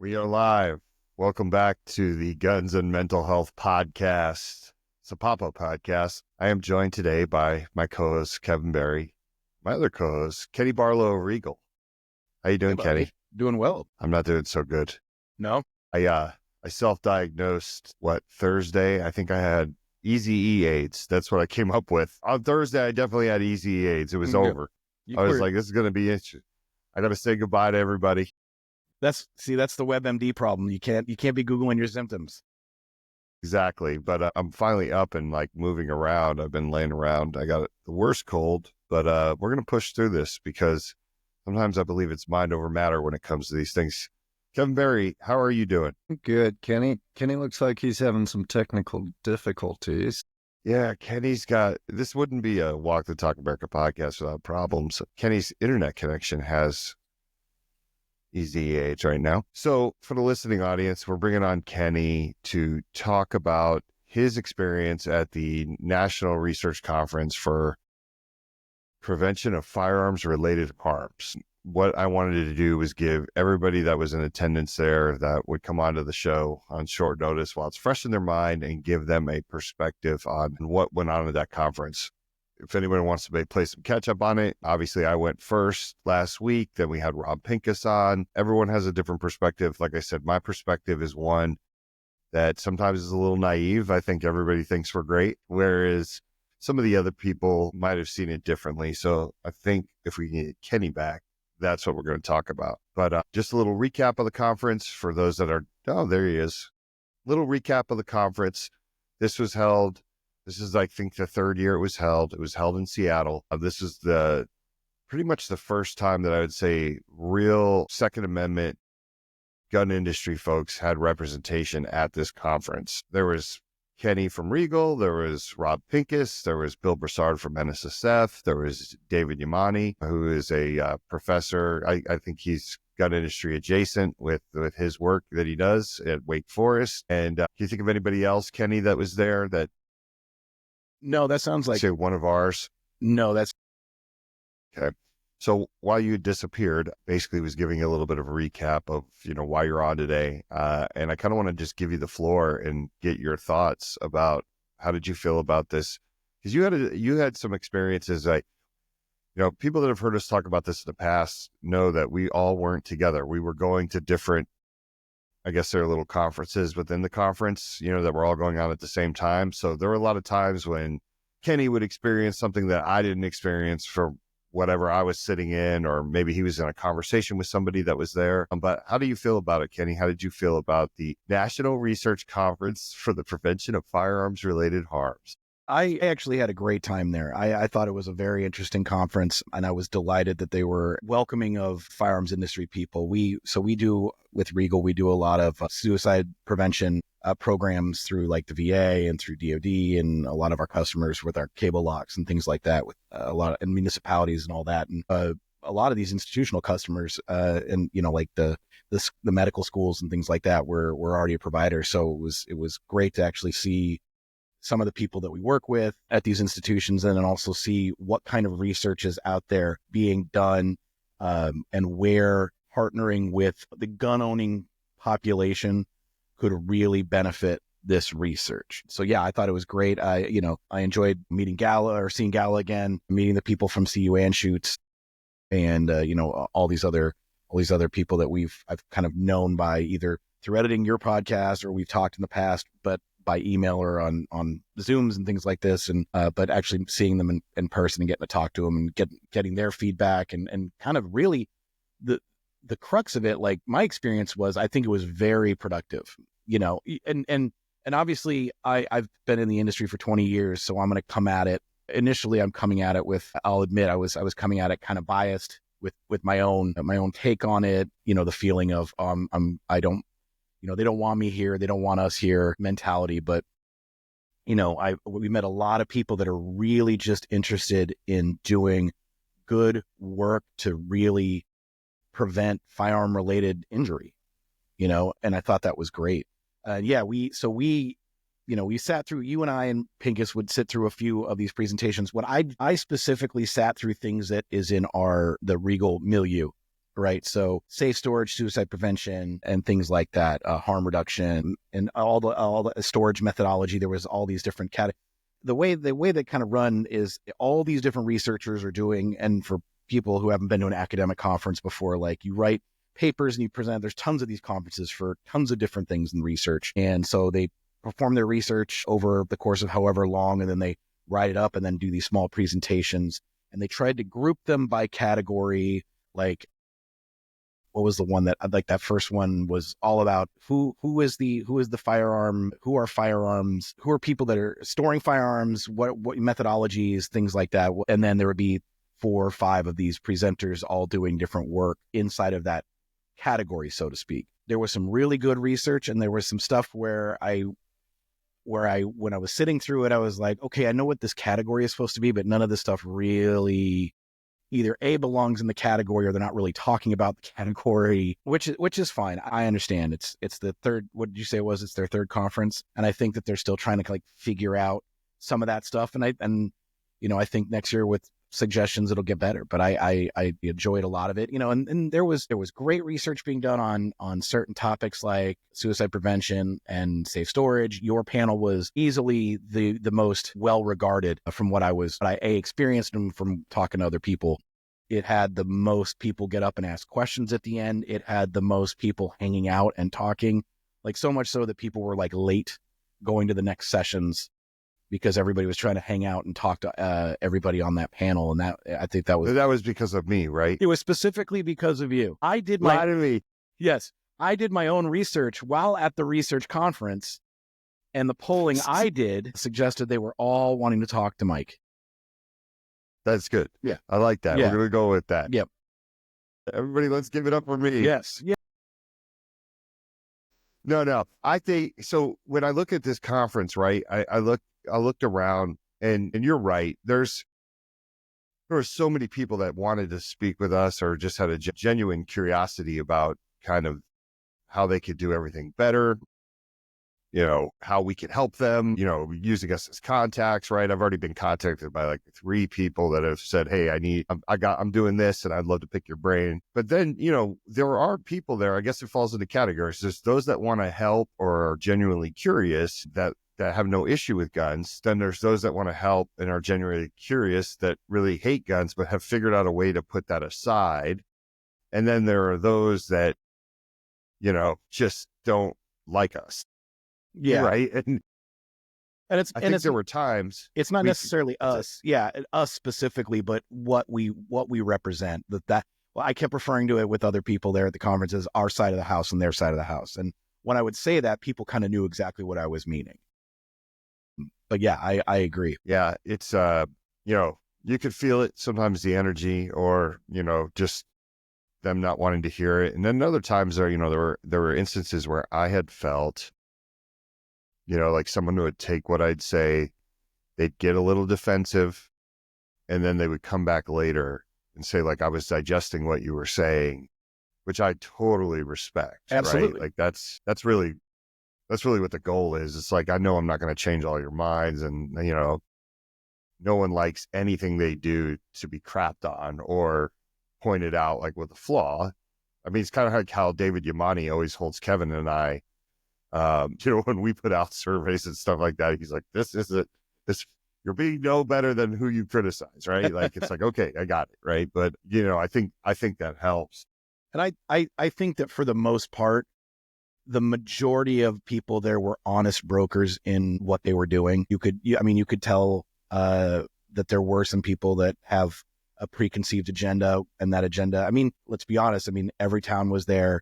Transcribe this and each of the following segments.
We are live. Welcome back to the Guns and Mental Health Podcast. It's a pop-up podcast. I am joined today by my co-host, Kevin Berry, my other co-host, Kenny Barlow of Regal. How you doing, Kenny? Doing well. I'm not doing so good. No? I self-diagnosed, Thursday? I think I had Easy E AIDS. That's what I came up with. On Thursday, I definitely had Easy E AIDS. It was over. I was like, this is going to be interesting. I got to say goodbye to everybody. That's the WebMD problem. You can't be Googling your symptoms. Exactly. But I'm finally up and moving around. I've been laying around. I got the worst cold, but we're going to push through this because sometimes I believe it's mind over matter when it comes to these things. Kevin Berry, how are you doing? Good, Kenny. Kenny looks like he's having some technical difficulties. Yeah, this wouldn't be a Walk the Talk America podcast without problems. Kenny's internet connection has EZH right now. So for the listening audience, we're bringing on Kenny to talk about his experience at the National Research Conference for Prevention of Firearms-Related Harms. What I wanted to do was give everybody that was in attendance there that would come onto the show on short notice while it's fresh in their mind and give them a perspective on what went on at that conference. If anyone wants to play some catch up on it, obviously I went first last week. Then we had Rob Pincus on. Everyone has a different perspective. Like I said, my perspective is one that sometimes is a little naive. I think everybody thinks we're great, whereas some of the other people might have seen it differently. So I think if we can get Kenny back, that's what we're going to talk about. But just a little recap of the conference for those that are, there he is. Little recap of the conference. This is, I think, the third year it was held. It was held in Seattle. This is pretty much the first time that I would say real Second Amendment gun industry folks had representation at this conference. There was Kenny from Regal. There was Rob Pincus. There was Bill Broussard from NSSF. There was David Yamani, who is a professor. I think he's gun industry adjacent with his work that he does at Wake Forest. And can you think of anybody else, Kenny, that was there that... No, that sounds like... Say one of ours? No, that's... Okay. So while you disappeared, basically was giving you a little bit of a recap of, why you're on today. And I kind of want to just give you the floor and get your thoughts about how did you feel about this? Because you had some experiences people that have heard us talk about this in the past know that we all weren't together. We were going to different, I guess there are little conferences within the conference, that were all going on at the same time. So there were a lot of times when Kenny would experience something that I didn't experience for whatever I was sitting in, or maybe he was in a conversation with somebody that was there. But how do you feel about it, Kenny? How did you feel about the National Research Conference for the Prevention of Firearms-Related Harms? I actually had a great time there. I thought it was a very interesting conference, and I was delighted that they were welcoming of firearms industry people. With Regal, we do a lot of suicide prevention programs through like the VA and through DOD, and a lot of our customers with our cable locks and things like that, with a lot of municipalities and all that. And a lot of these institutional customers and like the medical schools and things like that, we're already a provider. So it was great to actually see some of the people that we work with at these institutions, and then also see what kind of research is out there being done, and where partnering with the gun owning population could really benefit this research. So yeah, I thought it was great. I enjoyed meeting seeing Gala again, meeting the people from CU Anschutz, and all these other people that I've kind of known by either through editing your podcast, or we've talked in the past, but by email or on Zooms and things like this. And, but actually seeing them in person and getting to talk to them and getting their feedback and kind of really the crux of it, like my experience was, I think it was very productive, and obviously I've been in the industry for 20 years. So I'm going to come at it. Initially, I'm coming at it I'll admit I was coming at it kind of biased with my own take on it, the feeling of, I don't, they don't want me here, they don't want us here mentality. But, we met a lot of people that are really just interested in doing good work to really prevent firearm related injury, and I thought that was great. We sat through, you and I and Pincus would sit through a few of these presentations. What I specifically sat through things that is in the Regal milieu. right? So safe storage, suicide prevention, and things like that, harm reduction, and all the storage methodology. There was all these different categories. The way they kind of run is all these different researchers are doing, and for people who haven't been to an academic conference before, like you write papers and you present. There's tons of these conferences for tons of different things in research, and so they perform their research over the course of however long, and then they write it up and then do these small presentations. And they tried to group them by category. Like, what was the one that like that first one was all about who is the firearm, who are firearms, who are people that are storing firearms, what methodologies, things like that. And then there would be 4 or 5 of these presenters all doing different work inside of that category, so to speak. There was some really good research, and there was some stuff where when I was sitting through it, I was like, okay, I know what this category is supposed to be, but none of this stuff really either A, belongs in the category, or they're not really talking about the category, which is fine. I understand. It's the third, what did you say it was? It's their third conference. And I think that they're still trying to like figure out some of that stuff. And I think next year with suggestions, it'll get better, but I enjoyed a lot of it, and there was great research being done on certain topics like suicide prevention and safe storage. Your panel was easily the most well regarded from what I experienced and from talking to other people. It had the most people get up and ask questions at the end. It had the most people hanging out and talking, like so much so that people were like late going to the next sessions because everybody was trying to hang out and talk to everybody on that panel. And I think that was because of me, right? It was specifically because of you. I did my own research while at the research conference, and the polling I did suggested they were all wanting to talk to Mike. That's good. Yeah. I like that. Yeah. We're going to go with that. Yep. Everybody, let's give it up for me. Yes. Yeah. No. I think, so when I look at this conference, right, I looked around, and you're right. There were so many people that wanted to speak with us or just had a genuine curiosity about kind of how they could do everything better, how we could help them, using us as contacts, right? I've already been contacted by like 3 people that have said, hey, I'm doing this and I'd love to pick your brain. But then, there are people there, I guess it falls into categories. There's those that want to help or are genuinely curious that have no issue with guns. Then there's those that want to help and are genuinely curious that really hate guns, but have figured out a way to put that aside. And then there are those that, just don't like us. Yeah. Right. And I think there were times it's not necessarily us. Yeah. Us specifically, but what we represent. I kept referring to it with other people there at the conference as our side of the house and their side of the house. And when I would say that, people kind of knew exactly what I was meaning. But yeah, I agree. Yeah. It's, you could feel it sometimes, the energy, or, just them not wanting to hear it. And then other times there were instances where I had felt, like someone who would take what I'd say, they'd get a little defensive, and then they would come back later and say, like, I was digesting what you were saying, which I totally respect. Absolutely. Right? Like that's really what the goal is. It's like, I know I'm not going to change all your minds, and, no one likes anything they do to be crapped on or pointed out like with a flaw. I mean, it's kind of like how David Yamani always holds Kevin and I, when we put out surveys and stuff like that, he's like, this you're being no better than who you criticize, right? Like, it's like, okay, I got it. Right. But, I think that helps. And I think that for the most part, the majority of people there were honest brokers in what they were doing. You could tell that there were some people that have a preconceived agenda, and that agenda, let's be honest. Every town was there.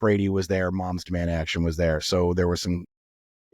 Brady was there. Moms Demand Action was there. So there was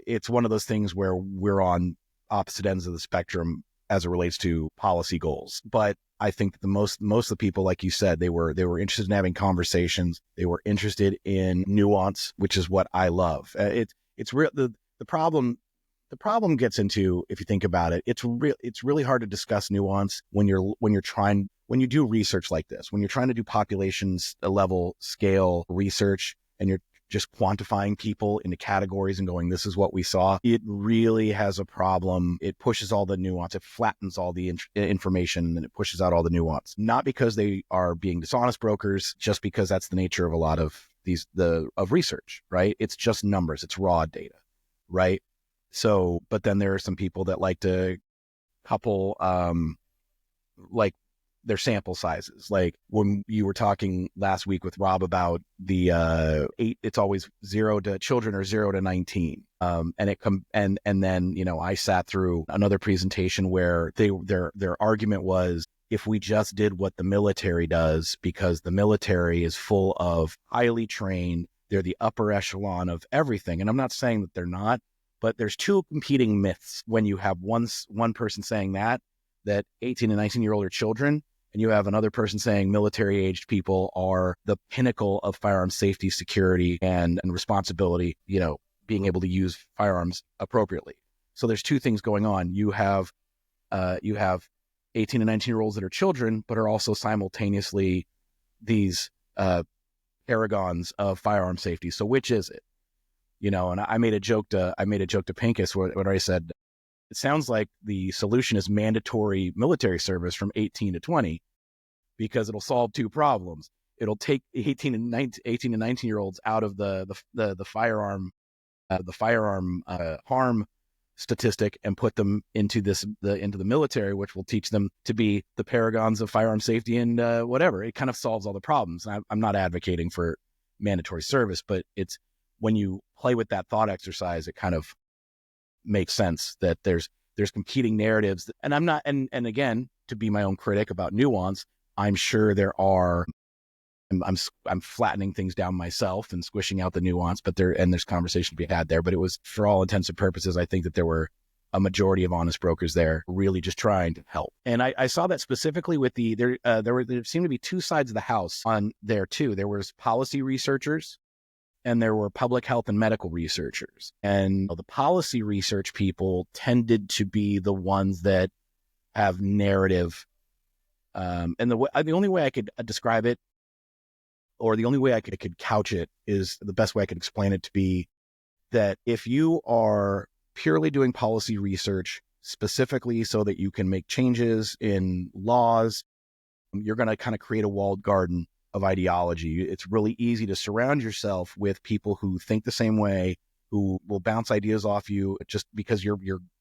it's one of those things where we're on opposite ends of the spectrum as it relates to policy goals. But I think that the most of the people, like you said, they were interested in having conversations. They were interested in nuance, which is what I love. It's real. The problem gets into, if you think about it, it's really hard to discuss nuance when you do research like this, when you're trying to do populations level scale research, and you're just quantifying people into categories and going, this is what we saw. It really has a problem. It pushes all the nuance. It flattens all the information, and it pushes out all the nuance. Not because they are being dishonest brokers, just because that's the nature of a lot of of research, right? It's just numbers. It's raw data, right? So, but then there are some people that like to couple, like their sample sizes. Like when you were talking last week with Rob about the it's always children are 0 to 19. And then, you know, I sat through another presentation where their argument was, if we just did what the military does, because the military is full of highly trained, they're the upper echelon of everything. And I'm not saying that they're not, but there's two competing myths when you have one person saying that 18 and 19-year-old are children, and you have another person saying military-aged people are the pinnacle of firearm safety, security, and responsibility, you know, being able to use firearms appropriately. So there's two things going on. You have 18 and 19-year-olds that are children, but are also simultaneously these paragons of firearm safety. So which is it? You know, and I made a joke to Pincus when I said, it sounds like the solution is mandatory military service from 18 to 20, because it'll solve two problems. It'll take 18 and 19-year-olds out of the firearm harm statistic and put them into the military, which will teach them to be the paragons of firearm safety and whatever. It kind of solves all the problems. And I'm not advocating for mandatory service, but it's when you play with that thought exercise, it kind of makes sense that there's competing narratives. And I'm not, and again, to be my own critic about nuance, I'm sure there are, I'm flattening things down myself and squishing out the nuance, but there's conversation to be had there. But it was, for all intents and purposes, I think that there were a majority of honest brokers there really just trying to help. And I saw that specifically with there seemed to be two sides of the house on there too. There was policy researchers and there were public health and medical researchers. And the policy research people tended to be the ones that have narrative. And the only way I could describe it, or the only way I could couch it, is the best way I could explain it to be that if you are purely doing policy research specifically so that you can make changes in laws, you're going to kind of create a walled garden of ideology. It's really easy to surround yourself with people who think the same way, who will bounce ideas off you just because your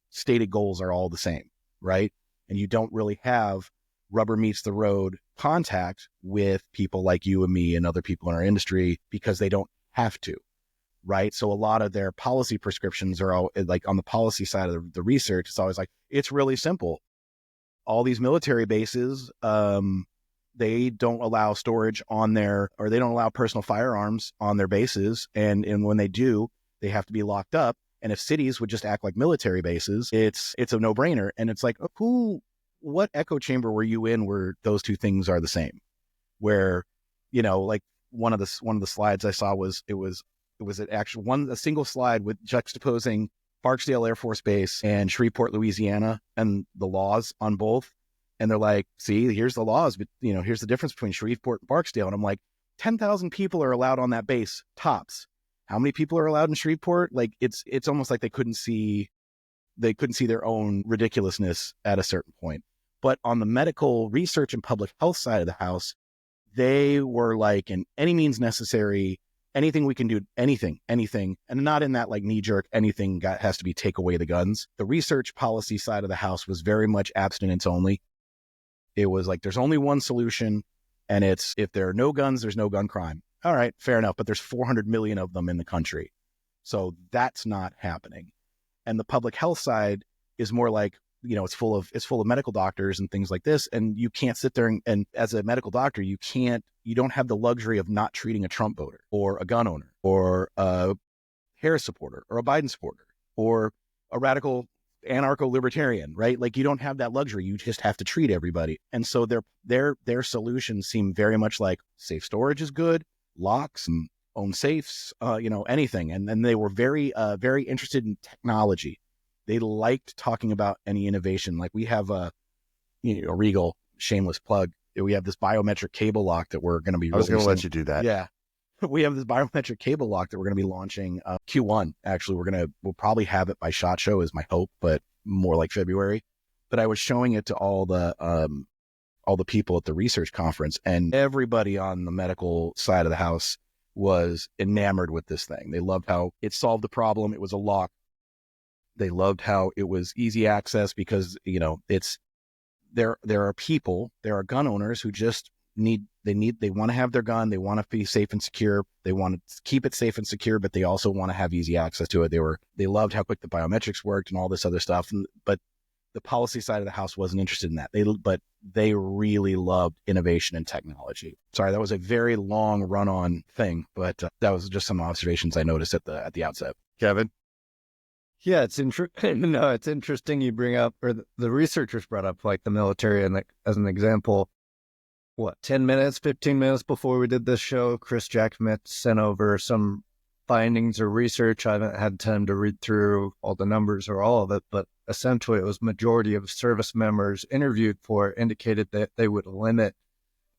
stated goals are all the same, right? And you don't really have rubber meets the road contact with people like you and me and other people in our industry because they don't have to, right? So a lot of their policy prescriptions are all like on the policy side of the research. It's always like, it's really simple. All these military bases, they don't allow storage on or they don't allow personal firearms on their bases. And when they do, they have to be locked up. And if cities would just act like military bases, it's a no-brainer. And it's like, what echo chamber were you in where those two things are the same? Where, you know, like one of the slides I saw was a single slide with juxtaposing Barksdale Air Force Base and Shreveport, Louisiana, and the laws on both. And they're like, see, here's the laws, but you know, here's the difference between Shreveport and Barksdale. And I'm like, 10,000 people are allowed on that base, tops. How many people are allowed in Shreveport? Like it's almost like they couldn't see their own ridiculousness at a certain point. But on the medical research and public health side of the house, they were like, in any means necessary, anything we can do, anything, and not in that like knee jerk, anything has to be take away the guns. The research policy side of the house was very much abstinence only. It was like, there's only one solution, and it's, if there are no guns, there's no gun crime. All right, fair enough. But there's 400 million of them in the country. So that's not happening. And the public health side is more like, you know, it's full of medical doctors and things like this. And you can't sit there and as a medical doctor, you don't have the luxury of not treating a Trump voter or a gun owner or a Harris supporter or a Biden supporter or a radical anarcho-libertarian, right? Like you don't have that luxury. You just have to treat everybody. And so their solutions seem very much like safe storage is good, locks, and own safes, anything. And then they were very, very interested in technology. They liked talking about any innovation. Like we have a Regal, shameless plug. We have this biometric cable lock that we're going to be. I was going to let you do that. Yeah. we have this biometric cable lock that we're going to be launching Q1. Actually, we'll probably have it by SHOT Show is my hope, but more like February. But I was showing it to all the people at the research conference, and everybody on the medical side of the house was enamored with this thing. They loved how it solved the problem. It was a lock. They loved how it was easy access because, there are gun owners who just they want to have their gun. They want to be safe and secure. They want to keep it safe and secure, but they also want to have easy access to it. They loved how quick the biometrics worked and all this other stuff. But the policy side of the house wasn't interested in that. But they really loved innovation and technology. Sorry, that was a very long run-on thing, but that was just some observations I noticed at the outset. Kevin? Yeah, it's interesting. No, it's interesting you bring up, or the researchers brought up, like the military, and as an example, 10 minutes, 15 minutes before we did this show, Chris Jackman sent over some findings or research. I haven't had time to read through all the numbers or all of it, but essentially it was majority of service members interviewed for indicated that they would limit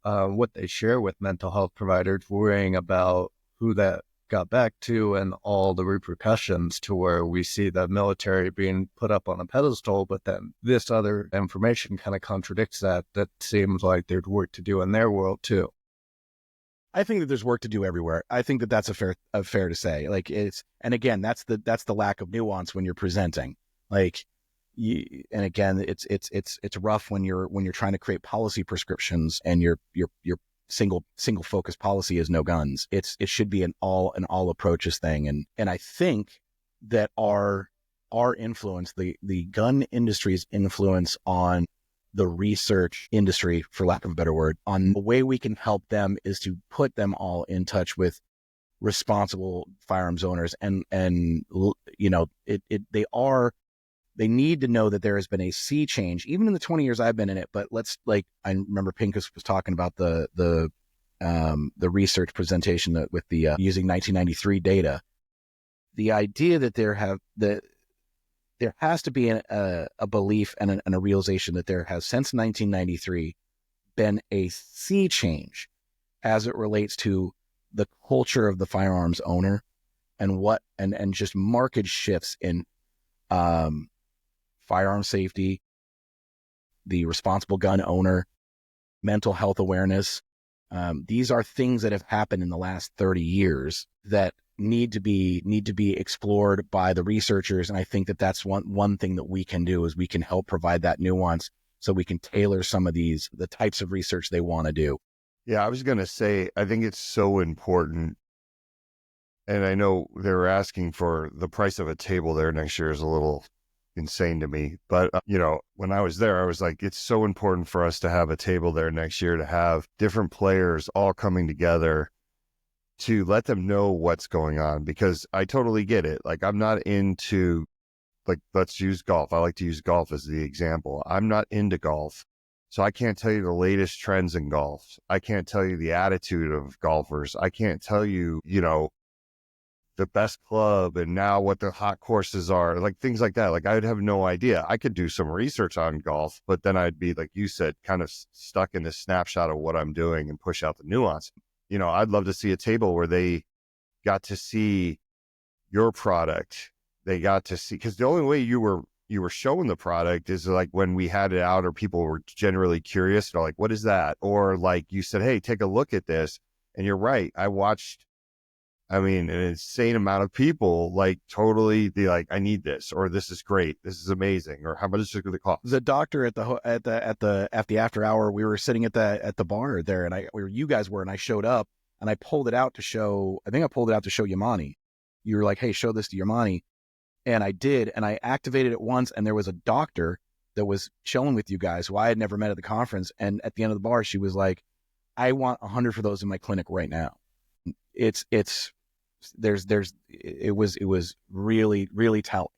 what they share with mental health providers, worrying about who that got back to and all the repercussions, to where we see the military being put up on a pedestal, but then this other information kind of contradicts that. That seems like there's work to do in their world too. I think that there's work to do everywhere. I think that that's a fair to say. Like and again, that's the lack of nuance when you're presenting. And again, it's rough when you're trying to create policy prescriptions and your single focus policy is no guns. It should be an all approaches thing. And I think that our influence, the gun industry's influence on the research industry, for lack of a better word, on the way we can help them is to put them all in touch with responsible firearms owners. They need to know that there has been a sea change, even in the 20 years I've been in it. But I remember Pincus was talking about the research presentation with the using 1993 data. The idea that there has to be a belief and a realization that there has, since 1993, been a sea change as it relates to the culture of the firearms owner and just marked shifts in firearm safety, the responsible gun owner, mental health awareness. These are things that have happened in the last 30 years that need to be explored by the researchers. And I think that that's one thing that we can do is we can help provide that nuance so we can tailor some of the types of research they want to do. Yeah, I was going to say, I think it's so important. And I know they're asking for the price of a table there next year is a little insane to me. But, when I was there, I was like, it's so important for us to have a table there next year, to have different players all coming together to let them know what's going on, because I totally get it. Like, I'm not into, let's use golf. I like to use golf as the example. I'm not into golf. So I can't tell you the latest trends in golf. I can't tell you the attitude of golfers. I can't tell you, the best club and now what the hot courses are, like things like that. Like, I would have no idea. I could do some research on golf, but then I'd be, like you said, kind of stuck in this snapshot of what I'm doing and push out the nuance. I'd love to see a table where they got to see your product. They got to see, because the only way you were showing the product is like when we had it out or people were generally curious, like, what is that? Or like you said, hey, take a look at this. And you're right. I watched, an insane amount of people like totally be like, I need this, or this is great, this is amazing, or how much is it going to cost? The doctor at the after hour, we were sitting at the bar there, and you guys were, and I showed up and I pulled it out to show. I think I pulled it out to show Yamani. You were like, hey, show this to Yamani, and I did, and I activated it once, and there was a doctor that was chilling with you guys who I had never met at the conference, and at the end of the bar, she was like, I want 100 for those in my clinic right now. It was really, really telling.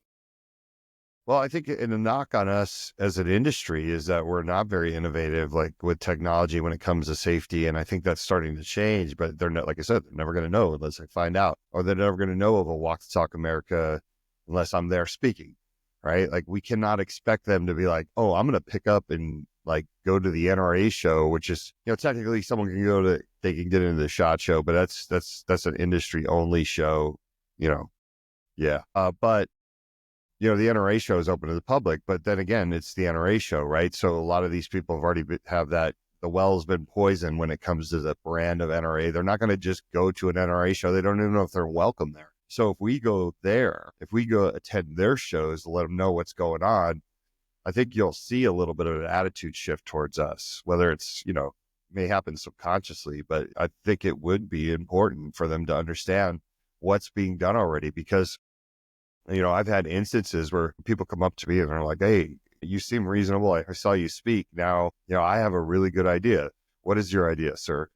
Well, I think a knock on us as an industry is that we're not very innovative, like with technology when it comes to safety. And I think that's starting to change, but they're not, like I said, they're never going to know unless they find out, or they're never going to know of a Walk the Talk America unless I'm there speaking, right? Like, we cannot expect them to be like, oh, I'm going to pick up and like go to the NRA show, which is, technically someone can go to, they can get into the SHOT Show, but that's an industry only show, yeah. But the NRA show is open to the public, but then again, it's the NRA show, right? So a lot of these people have already have that, the well's been poisoned when it comes to the brand of NRA. They're not going to just go to an NRA show. They don't even know if they're welcome there. So if we go attend their shows to let them know what's going on, I think you'll see a little bit of an attitude shift towards us, whether it's, may happen subconsciously, but I think it would be important for them to understand what's being done already, because I've had instances where people come up to me and they're like, "Hey, you seem reasonable. I saw you speak. Now, I have a really good idea. What is your idea, sir?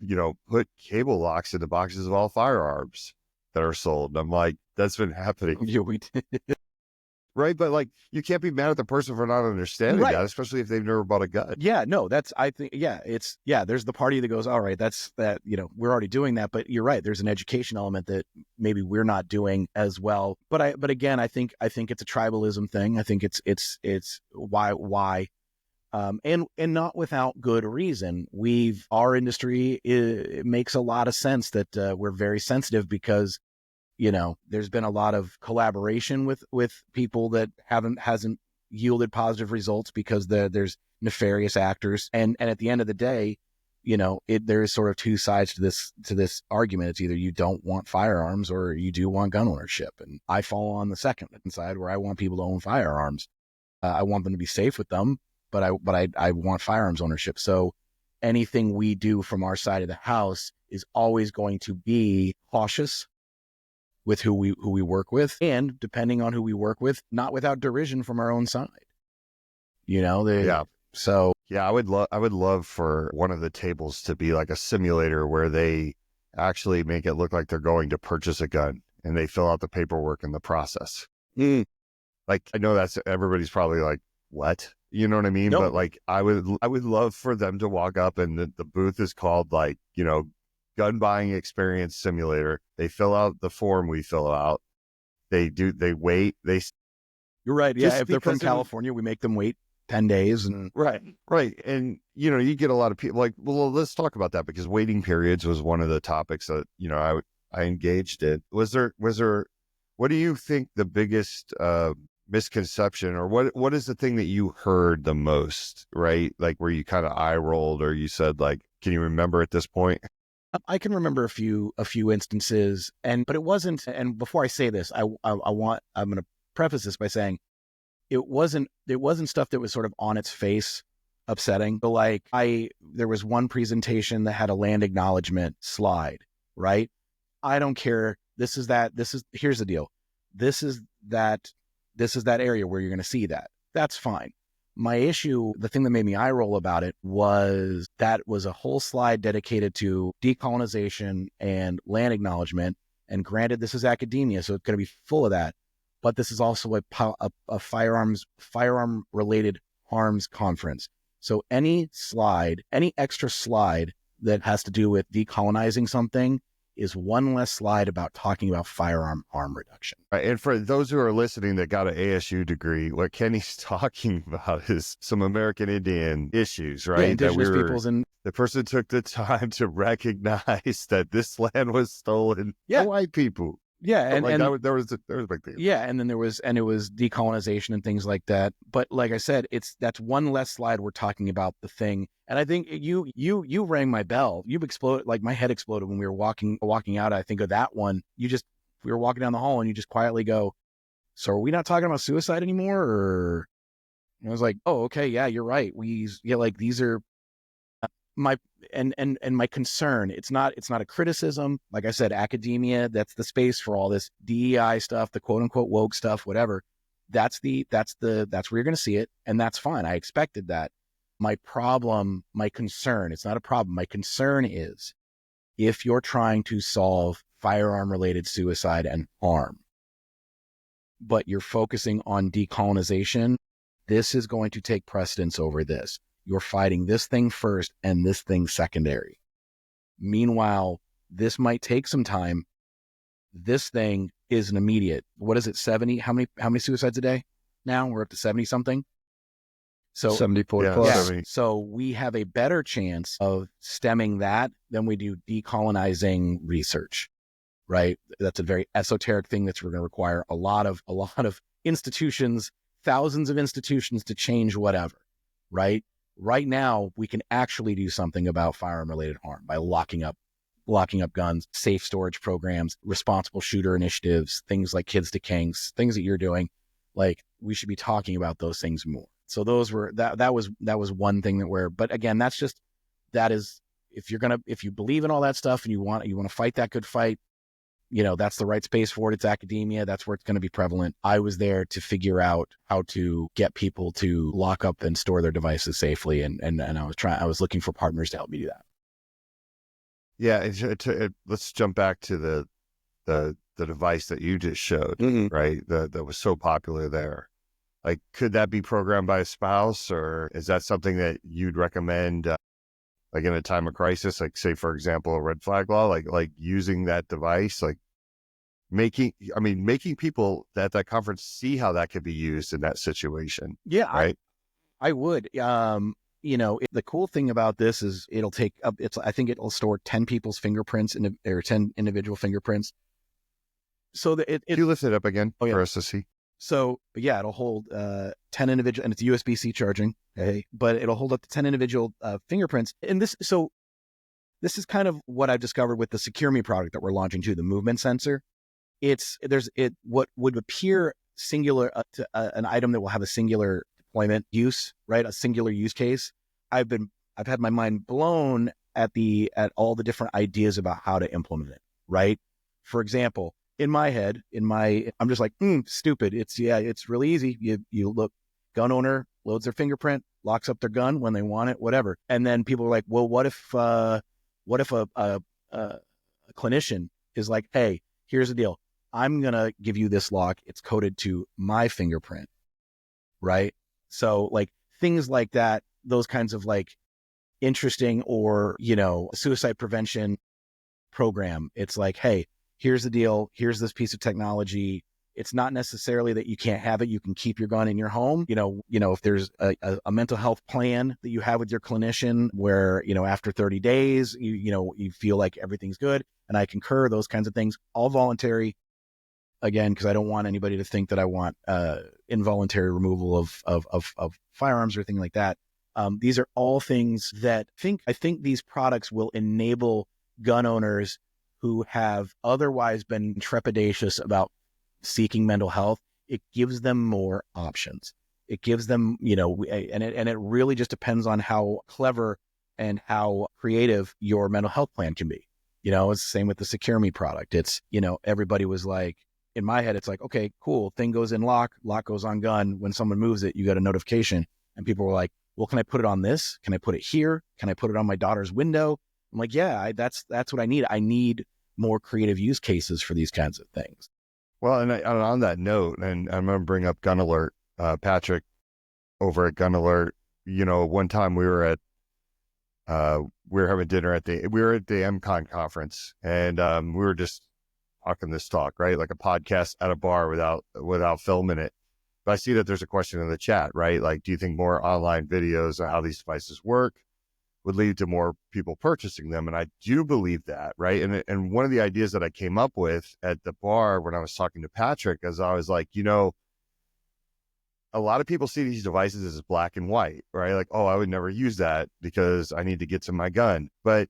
Put cable locks in the boxes of all firearms that are sold." And I'm like, that's been happening. Yeah, we did. Right. But like, you can't be mad at the person for not understanding that, especially if they've never bought a gun. Yeah, no, I think, there's the party that goes, all right, we're already doing that. But you're right. There's an education element that maybe we're not doing as well. But again, I think it's a tribalism thing. I think it's why, and not without good reason. Our industry, it makes a lot of sense that we're very sensitive because, there's been a lot of collaboration with people that hasn't yielded positive results because there's nefarious actors. And at the end of the day, there is sort of two sides to this argument. It's either you don't want firearms or you do want gun ownership. And I fall on the second side, where I want people to own firearms. I want them to be safe with them, but I want firearms ownership. So anything we do from our side of the house is always going to be cautious with who we work with, and depending on who we work with, not without derision from our own side. So yeah, I would love for one of the tables to be like a simulator where they actually make it look like they're going to purchase a gun and they fill out the paperwork in the process. Like, I know that's, everybody's probably like, what? You know what I mean? Nope. But like, I would love for them to walk up and the booth is called like, gun buying experience simulator. They fill out the form we fill out. They wait. You're right. Yeah. If they're from California, we make them wait 10 days. And right. And, you get a lot of people like, well, let's talk about that, because waiting periods was one of the topics that, I engaged in. Was there, what do you think the biggest, misconception, or what is the thing that you heard the most, right? Like where you kind of eye rolled, or you said like, can you remember at this point? I can remember a few instances, but it wasn't. And before I say this, I'm going to preface this by saying it wasn't stuff that was sort of on its face upsetting. But like there was one presentation that had a land acknowledgement slide, right? I don't care. Here's the deal. This is that area where you're going to see that. That's fine. My issue, the thing that made me eye roll about it, was that was a whole slide dedicated to decolonization and land acknowledgement. And granted, this is academia, so it's going to be full of that. But this is also a firearm-related harms conference. So any extra slide that has to do with decolonizing something is one less slide about talking about firearm harm reduction. Right. And for those who are listening that got an ASU degree, what Kenny's talking about is some American Indian issues, right? Yeah, indigenous peoples. And the person took the time to recognize that this land was stolen by white people. Yeah, and there was a big deal. Yeah, and then it was decolonization and things like that. But like I said, that's one less slide we're talking about the thing. And I think you rang my bell. You've exploded, like my head exploded when we were walking out. I think of that one. We were walking down the hall and you just quietly go, "So are we not talking about suicide anymore?" Or and I was like, "Oh, okay, yeah, you're right. Like these are my my concern. It's not a criticism. Like I said, academia, that's the space for all this DEI stuff, the quote unquote woke stuff, whatever. That's where you're going to see it. And that's fine. I expected that. My concern, it's not a problem. My concern is if you're trying to solve firearm related suicide and harm, but you're focusing on decolonization, this is going to take precedence over this. You're fighting this thing first and this thing secondary. Meanwhile, this might take some time. This thing is an immediate. What is it? 70? How many suicides a day? Now we're up to 70 something. So 74 Yeah, plus. yeah, 70. so we have a better chance of stemming that than we do decolonizing research, right? That's a very esoteric thing that's going to require a lot of institutions, thousands of institutions to change whatever, right? Right now, we can actually do something about firearm-related harm by locking up guns, safe storage programs, responsible shooter initiatives, things like Kids to Kinks, things that you're doing. Like, we should be talking about those things more. So those were that was one thing but again, that is if you believe in all that stuff and you want to fight that good fight, that's the right space for it. It's academia. That's where it's going to be prevalent. I was there to figure out how to get people to lock up and store their devices safely. And I was looking for partners to help me do that. Yeah. Let's jump back to the device that you just showed, right? That was so popular there. Like, could that be programmed by a spouse, or is that something that you'd recommend, like in a time of crisis, like say, for example, a red flag law, like using that device, like making people at that conference see how that could be used in that situation. Yeah, right. I would. The cool thing about this is it'll take up. I think it'll store 10 people's fingerprints or 10 individual fingerprints. So that Can you lift it up again for us to see? So, yeah, it'll hold 10 individual, and it's USB-C charging. But it'll hold up to 10 individual fingerprints. And this is kind of what I've discovered with the Secure Me product that we're launching too, the movement sensor. What would appear singular to an item that will have a singular deployment use, right? A singular use case. I've had my mind blown at all the different ideas about how to implement it, right? For example, in my head, I'm just like, stupid. It's really easy. You look, gun owner loads their fingerprint, locks up their gun when they want it, whatever. And then people are like, well, what if a clinician is like, hey, here's the deal. I'm going to give you this lock. It's coded to my fingerprint, right? So like things like that, those kinds of like interesting or, suicide prevention program. It's like, hey, here's the deal. Here's this piece of technology. It's not necessarily that you can't have it. You can keep your gun in your home. If there's a mental health plan that you have with your clinician where, after 30 days, you feel like everything's good. And I concur, those kinds of things, all voluntary. Again, because I don't want anybody to think that I want involuntary removal of firearms or anything like that. These are all things that I think these products will enable gun owners who have otherwise been trepidatious about seeking mental health. It gives them more options. It gives them, and it really just depends on how clever and how creative your mental health plan can be. It's the same with the Secure Me product. It's, everybody was like, in my head, it's like, okay, cool. Thing goes in lock goes on gun. When someone moves it, you get a notification. And people were like, well, can I put it on this? Can I put it here? Can I put it on my daughter's window? I'm like, yeah, that's what I need. I need more creative use cases for these kinds of things. Well, and on that note, and I'm going to bring up Gun Alert, Patrick over at Gun Alert. One time we were having dinner we were at the MCon conference, and we were just talking this talk, right? Like a podcast at a bar without filming it. But I see that there's a question in the chat, right? Like, do you think more online videos of how these devices work would lead to more people purchasing them? And I do believe that, right? And one of the ideas that I came up with at the bar when I was talking to Patrick, is I was like, a lot of people see these devices as black and white, right? Like, oh, I would never use that because I need to get to my gun. But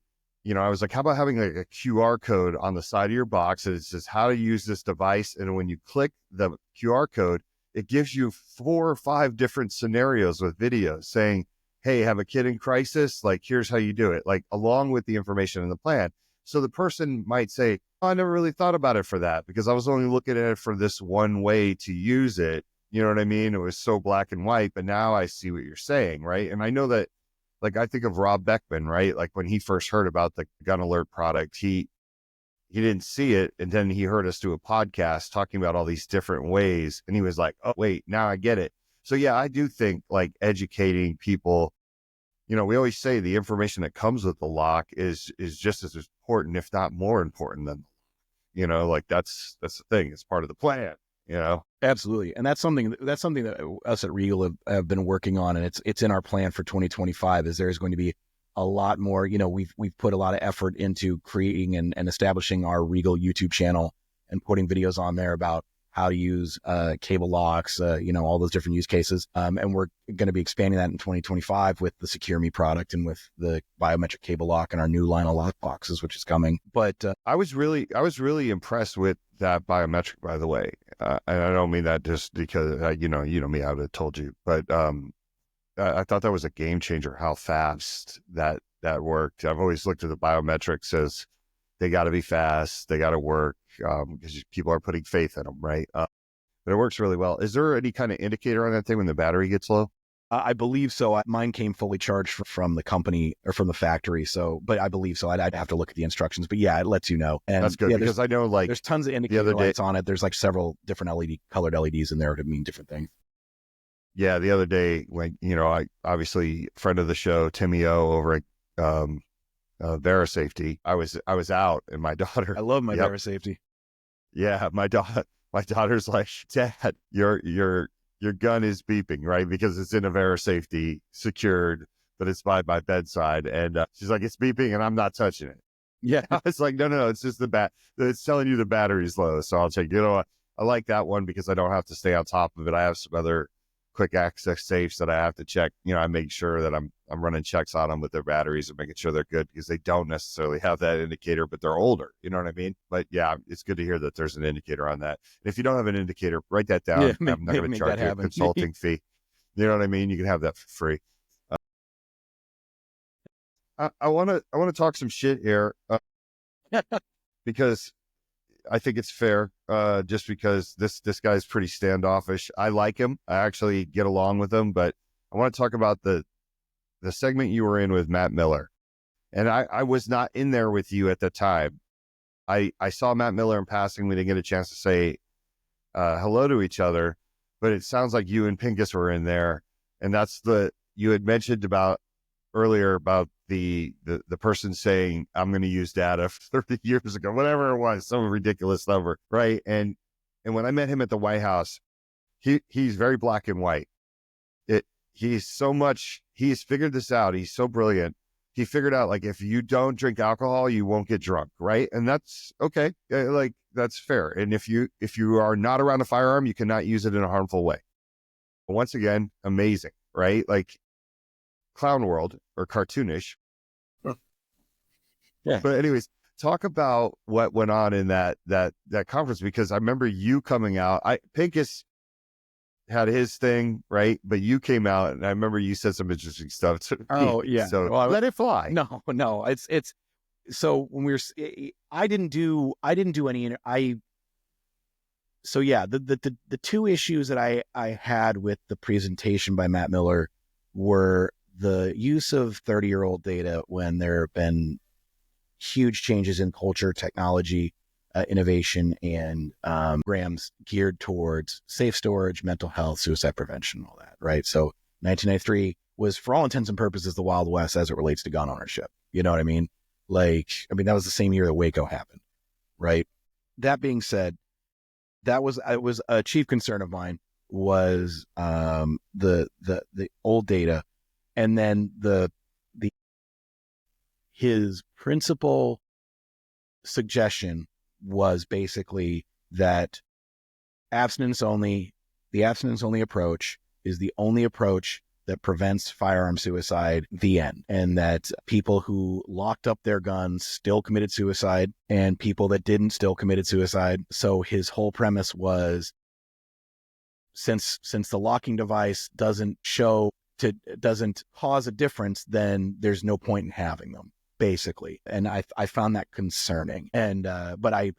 I was like, how about having a QR code on the side of your box that says how to use this device? And when you click the QR code, it gives you 4 or 5 different scenarios with videos saying, hey, have a kid in crisis, like, here's how you do it, like, along with the information in the plan. So the person might say, oh, I never really thought about it for that because I was only looking at it for this one way to use it. You know what I mean? It was so black and white, but now I see what you're saying, right? And I know that, like, I think of Rob Beckman, right? Like, when he first heard about the Gun Alert product, he didn't see it. And then he heard us do a podcast talking about all these different ways. And he was like, oh, wait, now I get it. So yeah, I do think like educating people, we always say the information that comes with the lock is just as important, if not more important than, like that's the thing. It's part of the plan. you know? Absolutely. And that's something that us at Regal have been working on, and it's in our plan for 2025. Is there's going to be a lot more, we've put a lot of effort into creating and establishing our Regal YouTube channel and putting videos on there about how to use cable locks, all those different use cases. And we're going to be expanding that in 2025 with the Secure Me product and with the biometric cable lock and our new line of lock boxes, which is coming. But I was really impressed with that biometric, by the way. And I don't mean that just because, you know me, I would have told you, but I thought that was a game changer, how fast that worked. I've always looked at the biometrics as they got to be fast, they got to work, because people are putting faith in them, right? But it works really well. Is there any kind of indicator on that thing when the battery gets low? I believe so. Mine came fully charged from the company or from the factory. So, but I believe so. I'd have to look at the instructions. But yeah, it lets you know. And that's good, because I know there's tons of indicator lights on it. There's like several different colored LEDs in there to mean different things. Yeah, the other day when, I obviously friend of the show, Timmy O over at VeriSafety, I was out, and my daughter. I love my VeriSafety. Yeah, my daughter's like, Dad, your gun is beeping, right? Because it's in a VeriSafety secured, but it's by my bedside, and she's like, it's beeping, and I'm not touching it. Yeah, I was like, no, it's just it's telling you the battery's low. So I'll check. I like that one because I don't have to stay on top of it. I have some other quick access safes that I have to check. I make sure that I'm running checks on them with their batteries and making sure they're good, because they don't necessarily have that indicator, but they're older. You know what I mean? But yeah, it's good to hear that there's an indicator on that. And if you don't have an indicator, write that down. Yeah, I'm not going to charge you a consulting fee. You know what I mean? You can have that for free. I want to talk some shit here because I think it's fair, just because this guy's pretty standoffish. I like him. I actually get along with him, but I want to talk about the segment you were in with Matt Miller. And I was not in there with you at the time. I saw Matt Miller in passing. We didn't get a chance to say hello to each other, but it sounds like you and Pincus were in there. And that's you had mentioned earlier about the person saying, I'm going to use data 30 years ago, whatever it was, some ridiculous number, right? And when I met him at the White House, he's very black and white. He's figured this out. He's so brilliant. He figured out, like, if you don't drink alcohol, you won't get drunk, right? And that's okay. Like, that's fair. And if you are not around a firearm, you cannot use it in a harmful way. But once again, amazing, right? Like, clown world or cartoonish. Yeah. But anyways, talk about what went on in that conference, because I remember you coming out. Pincus had his thing, right? But you came out, and I remember you said some interesting stuff. Oh yeah. So let it fly. No. It's so when we were, I didn't do any. So yeah, the two issues that I had with the presentation by Matt Miller were the use of 30-year-old data when there have been huge changes in culture, technology, innovation, and programs geared towards safe storage, mental health, suicide prevention, all that, right? So 1993 was, for all intents and purposes, the Wild West as it relates to gun ownership. You know what I mean? That was the same year that Waco happened, right? That being said, it was a chief concern of mine was the old data. And then his principal suggestion was basically that the abstinence only approach is the only approach that prevents firearm suicide, the end. And that people who locked up their guns still committed suicide, and people that didn't still committed suicide. So his whole premise was, since the locking device doesn't cause a difference, then there's no point in having them, basically. And I found that concerning. And but I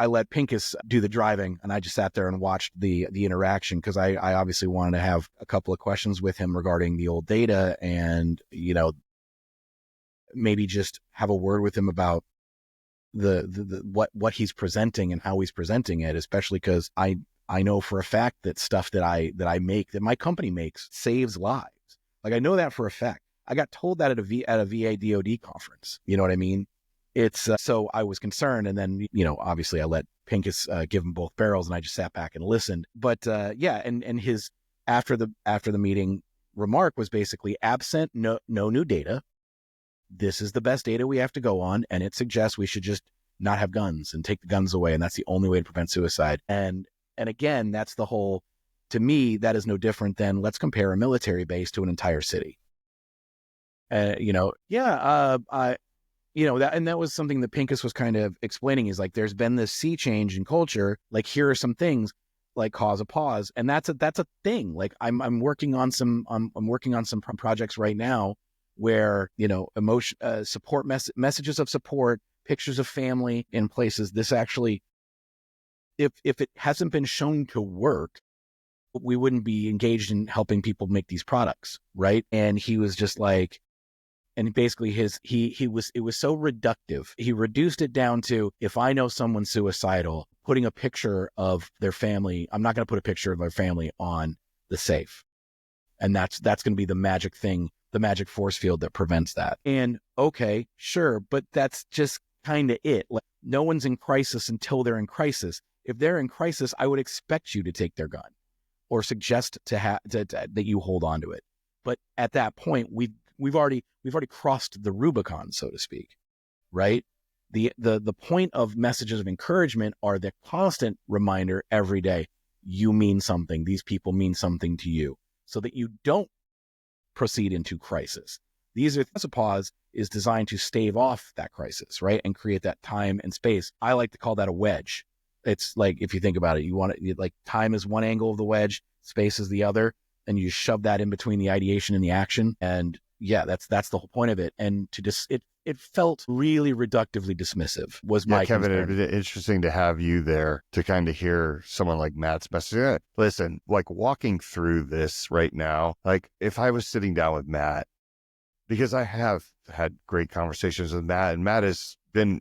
let Pincus do the driving, and I just sat there and watched the interaction, because I obviously wanted to have a couple of questions with him regarding the old data, and maybe just have a word with him about what he's presenting and how he's presenting it, especially because I know for a fact that stuff that I make, that my company makes, saves lives. Like, I know that for a fact. I got told that at a VA DOD conference. You know what I mean? it's so I was concerned, and then obviously I let Pincus give him both barrels, and I just sat back and listened. But and his after the meeting remark was basically, absent no new data, this is the best data we have to go on, and it suggests we should just not have guns and take the guns away, and that's the only way to prevent suicide. And again, that's the whole. To me, that is no different than, let's compare a military base to an entire city. That was something that Pincus was kind of explaining, is like, there's been this sea change in culture. Like, here are some things like cause a pause. And that's a thing. Like, I'm working on some projects right now where, emotion, support messages of support, pictures of family in places. This actually, if it hasn't been shown to work, we wouldn't be engaged in helping people make these products. Right. And he was just like, and basically it was so reductive. He reduced it down to, if I know someone's suicidal, putting a picture of their family, I'm not going to put a picture of their family on the safe. And that's going to be the magic thing, the magic force field that prevents that. And okay, sure. But that's just kind of it. Like, no one's in crisis until they're in crisis. If they're in crisis, I would expect you to take their gun or suggest that you hold on to it. But at that point, we've already crossed the Rubicon, so to speak, right? The point of messages of encouragement are the constant reminder every day, you mean something. These people mean something to you, so that you don't proceed into crisis. A pause is designed to stave off that crisis, right? And create that time and space. I like to call that a wedge. It's like, if you think about it, like, time is one angle of the wedge, space is the other, and you shove that in between the ideation and the action. And yeah, that's the whole point of it. And it felt really reductively dismissive was my Kevin, concern. it'd be interesting to have you there to kind of hear someone like Matt's message. Listen, like, walking through this right now, like, if I was sitting down with Matt, because I have had great conversations with Matt, and Matt has been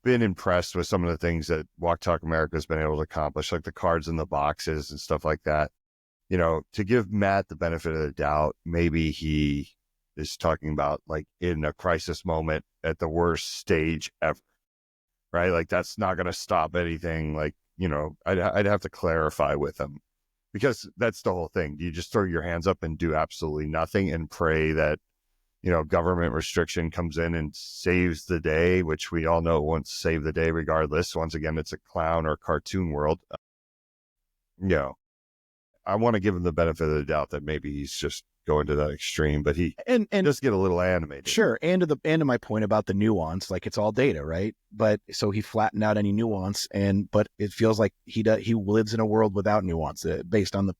impressed with some of the things that Walk Talk America has been able to accomplish, like the cards in the boxes and stuff like that. To give Matt the benefit of the doubt, maybe he is talking about, like, in a crisis moment at the worst stage ever, right? Like, that's not going to stop anything. Like, I'd have to clarify with him, because that's the whole thing. Do you just throw your hands up and do absolutely nothing and pray that, government restriction comes in and saves the day, which we all know won't save the day regardless. Once again, it's a clown or cartoon world. I want to give him the benefit of the doubt that maybe he's just going to that extreme, but he and does get a little animated. Sure. And to my point about the nuance, like, it's all data, right? But so he flattened out any nuance, but it feels like he lives in a world without nuance based on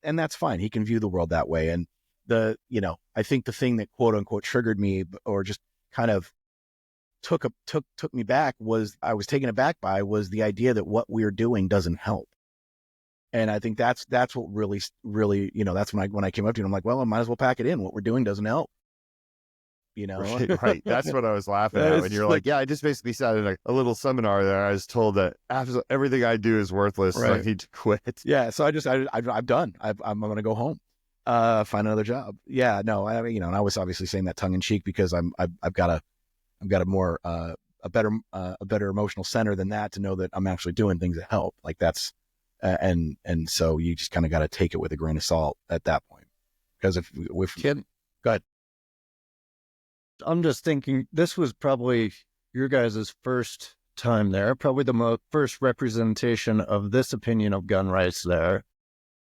that's fine. He can view the world that way. And I think the thing that quote unquote triggered me, or just kind of took me back, was I was taken aback by, was the idea that what we're doing doesn't help. And I think that's what really, that's when I came up to you, I'm like, well, I might as well pack it in. What we're doing doesn't help. Right. That's what I was laughing at. And you're like, yeah, I just basically sat in a little seminar there. I was told that everything I do is worthless. Right. So I need to quit. Yeah. So I'm done. I'm going to go home, find another job. Yeah. No, I mean, and I was obviously saying that tongue in cheek, because I've got a more, a better emotional center than that, to know that I'm actually doing things that help. Like, that's, and so you just kind of got to take it with a grain of salt at that point. Because if Kid, go ahead. I'm just thinking, this was probably your guys' first time there, probably the first representation of this opinion of gun rights there.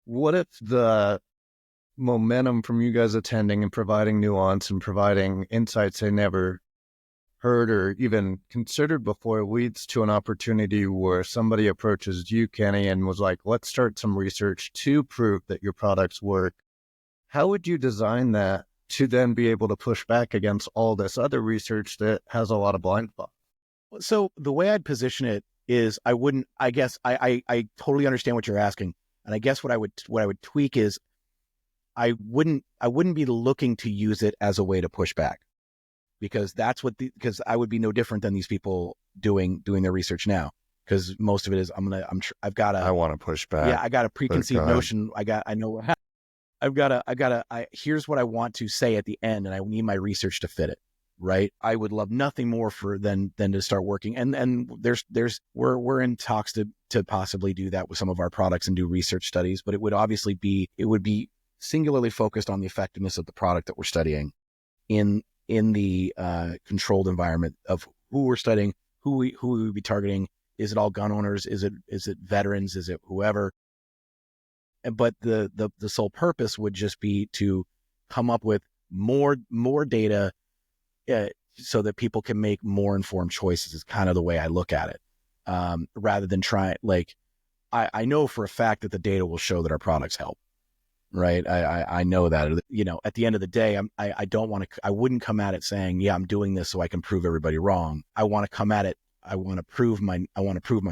What if the momentum from you guys attending and providing nuance and providing insights they never heard or even considered before leads to an opportunity where somebody approaches you, Kenny, and was like, let's start some research to prove that your products work? How would you design that to then be able to push back against all this other research that has a lot of blind spots? So the way I'd position it is, I totally understand what you're asking. And I guess what I would tweak is, I wouldn't be looking to use it as a way to push back, because because I would be no different than these people doing their research now. Because most of it is, I want to push back. Yeah. I got a preconceived notion. Here's what I want to say at the end, and I need my research to fit it. right? I would love nothing more than to start working. And we're in talks to possibly do that with some of our products and do research studies, but it would be singularly focused on the effectiveness of the product that we're studying in the controlled environment of who we're studying, who we would be targeting. Is it all gun owners? Is it veterans? Is it whoever? But the sole purpose would just be to come up with more data so that people can make more informed choices is kind of the way I look at it. Rather than I know for a fact that the data will show that our products help, right? I know that, at the end of the day, I wouldn't come at it saying, yeah, I'm doing this so I can prove everybody wrong. I want to come at it. I want to prove my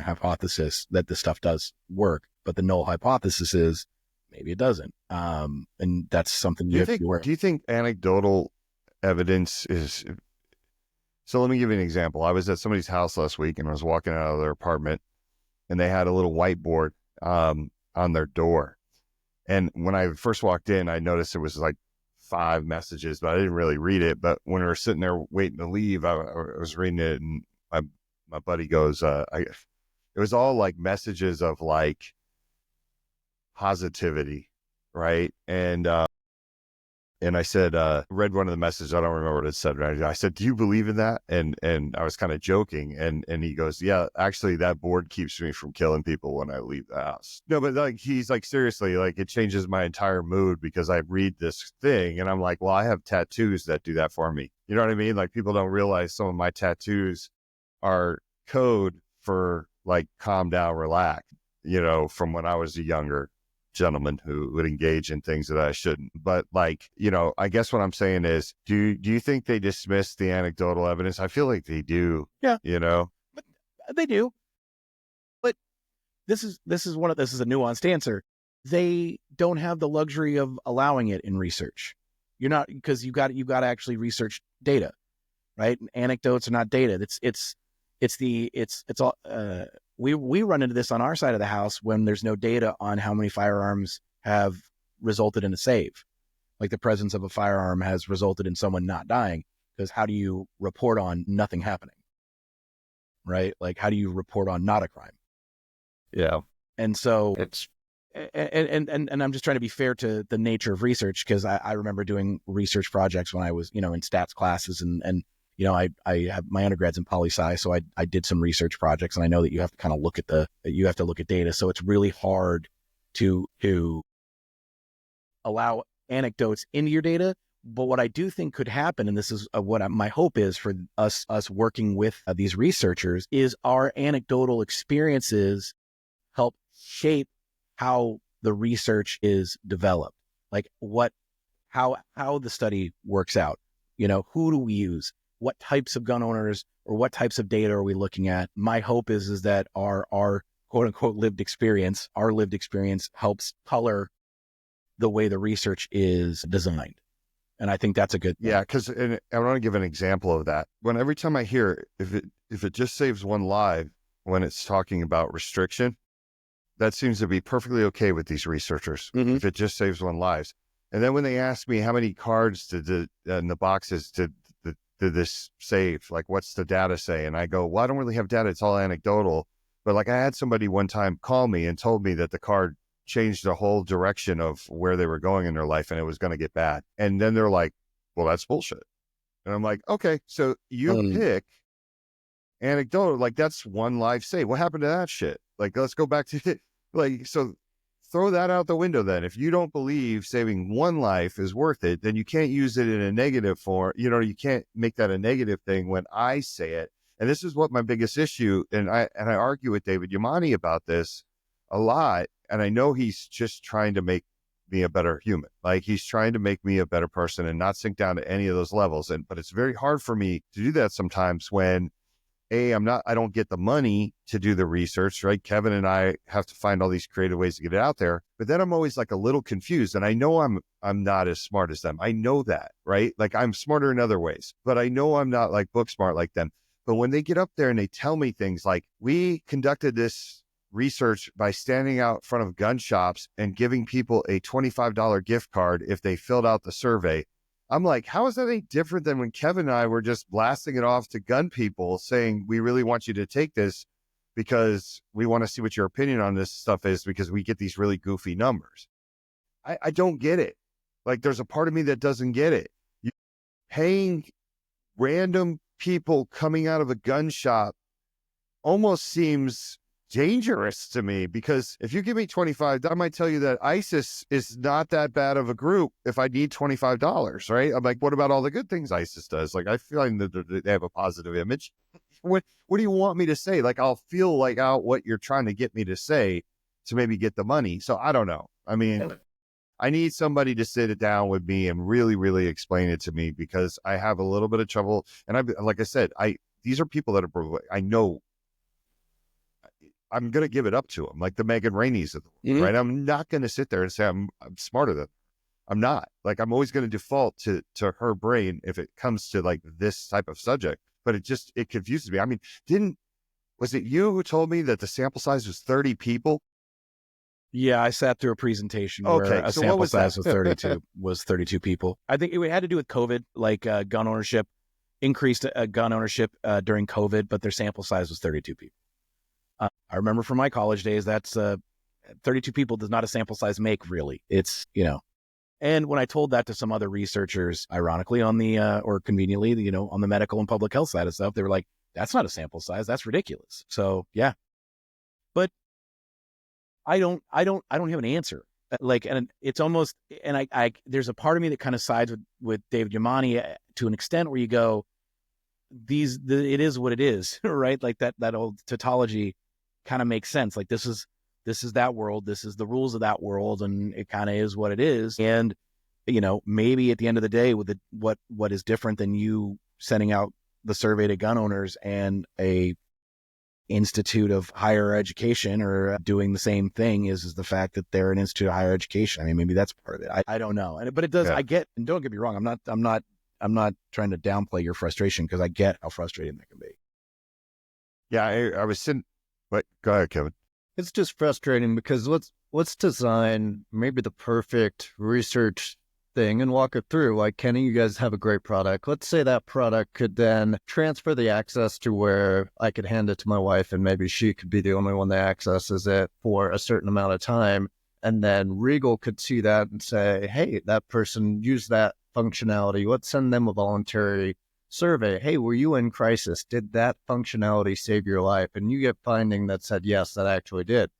hypothesis that this stuff does work, but the null hypothesis is maybe it doesn't. And that's something you have to be aware of. Do you think anecdotal evidence is? So let me give you an example. I was at somebody's house last week and I was walking out of their apartment and they had a little whiteboard on their door. And when I first walked in, I noticed it was like 5 messages, but I didn't really read it. But when we were sitting there waiting to leave, I was reading it, and my buddy goes, it was all like messages of like positivity, right? And I said, read one of the messages. I don't remember what it said. Right? I said, do you believe in that? And I was kind of joking. And he goes, yeah, actually that board keeps me from killing people when I leave the house. No, but like, he's like, seriously, like it changes my entire mood because I read this thing and I'm like, well, I have tattoos that do that for me. You know what I mean? Like people don't realize some of my tattoos are code for like calm down, relax, from when I was a younger gentleman who would engage in things that I shouldn't. But like, I guess what I'm saying is, do you think they dismiss the anecdotal evidence? I feel like they do. Yeah. But they do. But this is a nuanced answer. They don't have the luxury of allowing it in research. You're not, because you got to actually research data, right? Anecdotes are not data. It's all we run into this on our side of the house when there's no data on how many firearms have resulted in a save. Like the presence of a firearm has resulted in someone not dying, because how do you report on nothing happening? Right? Like how do you report on not a crime? Yeah. And so and I'm just trying to be fair to the nature of research, because I remember doing research projects when I was, in stats classes and I have my undergrad's in poli-sci, so I did some research projects, and I know that you have to kind of look at data. So it's really hard to allow anecdotes into your data. But what I do think could happen, and this is what my hope is for us working with these researchers, is our anecdotal experiences help shape how the research is developed, like how the study works out. Who do we use? What types of gun owners or what types of data are we looking at? My hope is that our quote unquote lived experience helps color the way the research is designed. And I think that's a good thing. Yeah, because I want to give an example of that. Every time I hear if it just saves one life when it's talking about restriction, that seems to be perfectly okay with these researchers. Mm-hmm. If it just saves one life. And then when they ask me how many cards in the boxes did this save, like what's the data say? And I go, well, I don't really have data. It's all anecdotal. But like I had somebody one time call me and told me that the card changed the whole direction of where they were going in their life and it was going to get bad. And then they're like, well, that's bullshit. And I'm like, okay, so you pick anecdotal, like that's one life save. What happened to that shit? Like, let's go back to it. Like, so throw that out the window then. If you don't believe saving one life is worth it, then you can't use it in a negative form. You can't make that a negative thing when I say it. And this is what my biggest issue, and I argue with David Yamani about this a lot. And I know he's just trying to make me a better human. Like he's trying to make me a better person and not sink down to any of those levels. But it's very hard for me to do that sometimes when I don't get the money to do the research, right? Kevin and I have to find all these creative ways to get it out there. But then I'm always like a little confused. And I know I'm not as smart as them. I know that, right? Like I'm smarter in other ways, but I know I'm not like book smart like them. But when they get up there and they tell me things like, we conducted this research by standing out front of gun shops and giving people a $25 gift card if they filled out the survey, I'm like, how is that any different than when Kevin and I were just blasting it off to gun people saying, we really want you to take this because we want to see what your opinion on this stuff is because we get these really goofy numbers. I don't get it. Like, there's a part of me that doesn't get it. You paying random people coming out of a gun shop almost seems dangerous to me, because if you give me $25, I might tell you that ISIS is not that bad of a group if I need $25, right? I'm like, what about all the good things ISIS does? Like, I feel like they have a positive image. What do you want me to say? Like, I'll feel like out what you're trying to get me to say to maybe get the money. So I don't know. I mean, I need somebody to sit it down with me and really, really explain it to me, because I have a little bit of trouble. And like I said, these are people that I know. I'm going to give it up to them, like the Megan Rainey's of the world, right? I'm not going to sit there and say I'm smarter than them. I'm not. Like, I'm always going to default to her brain if it comes to like this type of subject. But it confuses me. I mean, was it you who told me that the sample size was 30 people? Yeah, I sat through a presentation where a sample size was 32 people. I think it had to do with COVID, like gun ownership, increased gun ownership during COVID, but their sample size was 32 people. I remember from my college days, that's 32 people does not a sample size make, really. It's, and when I told that to some other researchers, ironically on the, or conveniently, on the medical and public health side of stuff, they were like, that's not a sample size. That's ridiculous. So yeah, but I don't have an answer. Like, and it's almost, and there's a part of me that kind of sides with David Yamani to an extent where you go, it is what it is, right? Like that old tautology kind of makes sense. Like, this is that world. This is the rules of that world. And it kind of is what it is. And, maybe at the end of the day, with what is different than you sending out the survey to gun owners and a institute of higher education or doing the same thing is the fact that they're an institute of higher education. I mean, maybe that's part of it. I don't know. But it does, yeah. I get, and don't get me wrong. I'm not trying to downplay your frustration, because I get how frustrating that can be. Yeah. I was sitting, but go ahead, Kevin. It's just frustrating because let's design maybe the perfect research thing and walk it through. Like, Kenny, you guys have a great product. Let's say that product could then transfer the access to where I could hand it to my wife and maybe she could be the only one that accesses it for a certain amount of time. And then Regal could see that and say, hey, that person used that functionality. Let's send them a voluntary survey. Hey, were you in crisis? Did that functionality save your life? And you get finding that said, yes, that actually did.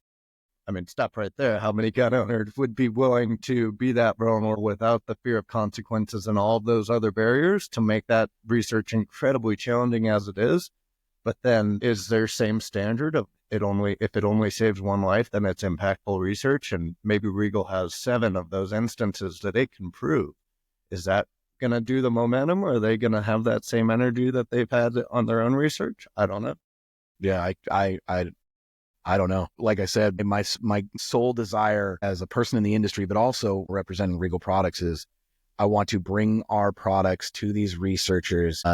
I mean, stop right there. How many gun owners would be willing to be that vulnerable without the fear of consequences and all of those other barriers to make that research incredibly challenging as it is? But then is there same standard of if it only saves one life, then it's impactful research, and maybe Regal has 7 of those instances that it can prove. Is that going to do the momentum, or are they going to have that same energy that they've had on their own research? I don't know. Yeah, I don't know. Like I said, my sole desire as a person in the industry, but also representing Regal Products, is I want to bring our products to these researchers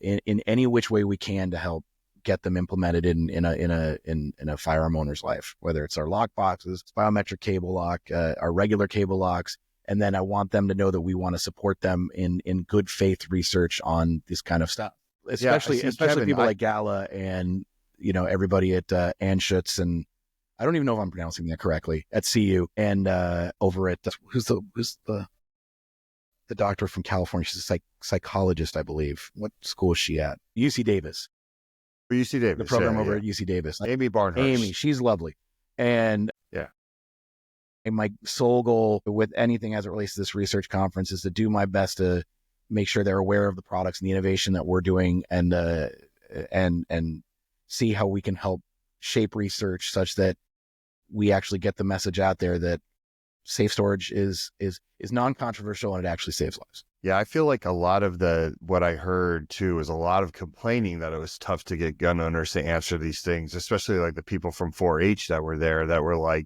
in any which way we can to help get them implemented in a firearm owner's life, whether it's our lock boxes, biometric cable lock, our regular cable locks. And then I want them to know that we want to support them in good faith research on this kind of stuff, especially Kevin, people like Gala and, everybody at Anschutz, and I don't even know if I'm pronouncing that correctly, at CU, and over at who's the doctor from California? She's a psychologist, I believe. What school is she at? UC Davis. UC Davis. The program over at UC Davis. Amy Barnhurst. Amy, she's lovely. And yeah. And my sole goal with anything as it relates to this research conference is to do my best to make sure they're aware of the products and the innovation that we're doing, and see how we can help shape research such that we actually get the message out there that safe storage is non-controversial and it actually saves lives. Yeah, I feel like a lot of what I heard too was a lot of complaining that it was tough to get gun owners to answer these things, especially like the people from 4-H that were there that were like,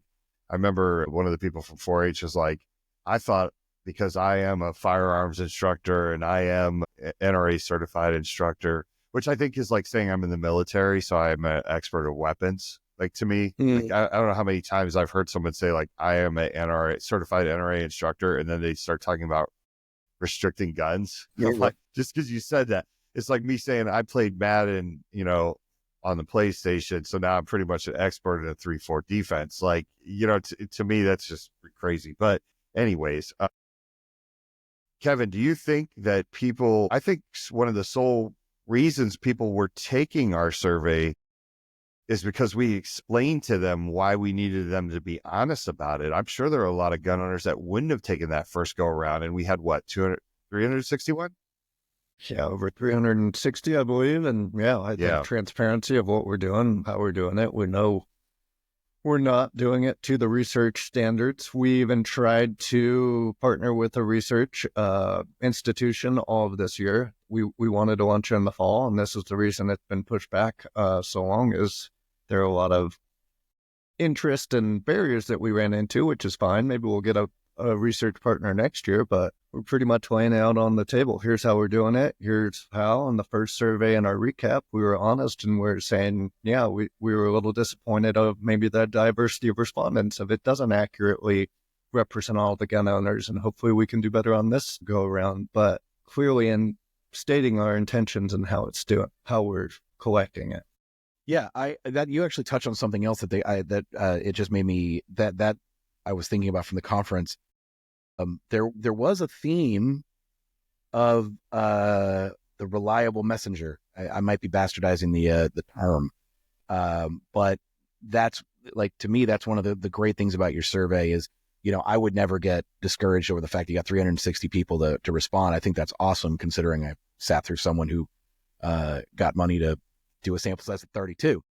I remember one of the people from 4-H was like, I thought because I am a firearms instructor and I am an NRA certified instructor, which I think is like saying I'm in the military, so I'm an expert of weapons. Like, to me, like, I don't know how many times I've heard someone say like, I am a certified NRA instructor, and then they start talking about restricting guns. Yeah. Like, just because you said that, it's like me saying I played Madden, on the PlayStation, so now I'm pretty much an expert in a 3-4 defense. Like, to me, that's just crazy. But anyways, Kevin, do you think that I think one of the sole reasons people were taking our survey is because we explained to them why we needed them to be honest about it. I'm sure there are a lot of gun owners that wouldn't have taken that first go around, and we had 361? Yeah, over 360, I believe. And I think transparency of what we're doing, how we're doing it. We know we're not doing it to the research standards. We even tried to partner with a research institution all of this year. We wanted to launch in the fall, and this is the reason it's been pushed back so long, is there are a lot of interest and barriers that we ran into, which is fine. Maybe we'll get a research partner next year, but we're pretty much laying it out on the table. Here's how we're doing it. Here's how. In the first survey and our recap, we were honest, and we're saying, we were a little disappointed of maybe the diversity of respondents, if it doesn't accurately represent all the gun owners, and hopefully we can do better on this go around. But clearly in stating our intentions and how it's doing, how we're collecting it. Yeah, that you actually touched on something else that it just made me that I was thinking about from the conference. There was a theme of the reliable messenger. I might be bastardizing the term, but that's, like, to me, that's one of the great things about your survey is, I would never get discouraged over the fact you got 360 people to respond. I think that's awesome, considering I sat through someone who got money to do a sample size of 32.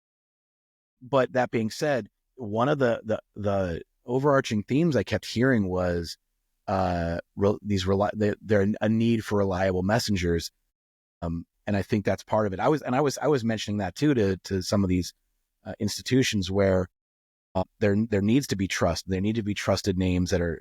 But that being said, one of the overarching themes I kept hearing was there's a need for reliable messengers, and I think that's part of it. I was mentioning that too to some of these institutions where there needs to be trust. There need to be trusted names that are,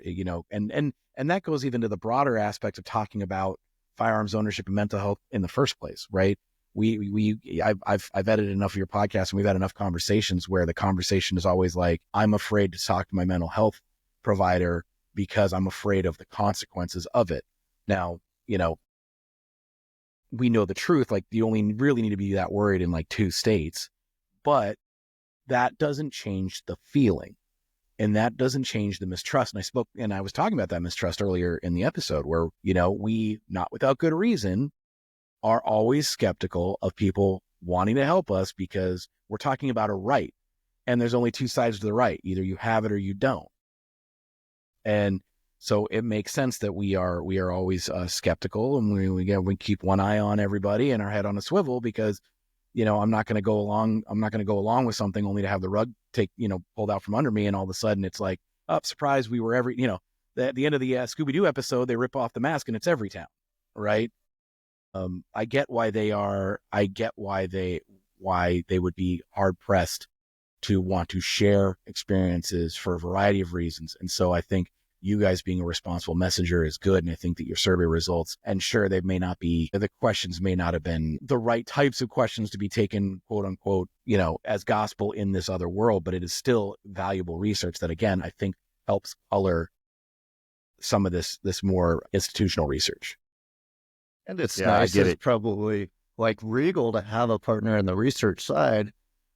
and that goes even to the broader aspect of talking about firearms ownership and mental health in the first place, right? I've edited enough of your podcast, and we've had enough conversations where the conversation is always like, I'm afraid to talk to my mental health provider because I'm afraid of the consequences of it. Now, we know the truth, like, you only really need to be that worried in like 2 states, but that doesn't change the feeling, and that doesn't change the mistrust. And I was talking about that mistrust earlier in the episode where, we, not without good reason, are always skeptical of people wanting to help us because we're talking about a right, and there's only 2 sides to the right. Either you have it or you don't. And so it makes sense that we are always skeptical, and we keep one eye on everybody and our head on a swivel because, I'm not going to go along with something only to have the rug pulled out from under me. And all of a sudden it's like, oh, surprise, we were at the end of the Scooby-Doo episode, they rip off the mask and it's Everytown, right? I get why they would be hard pressed to want to share experiences for a variety of reasons. And so I think you guys being a responsible messenger is good. And I think that your survey results, and sure, the questions may not have been the right types of questions to be taken, quote unquote, as gospel in this other world, but it is still valuable research that, again, I think helps color some of this more institutional research. And it's nice, it's probably like Regal to have a partner in the research side,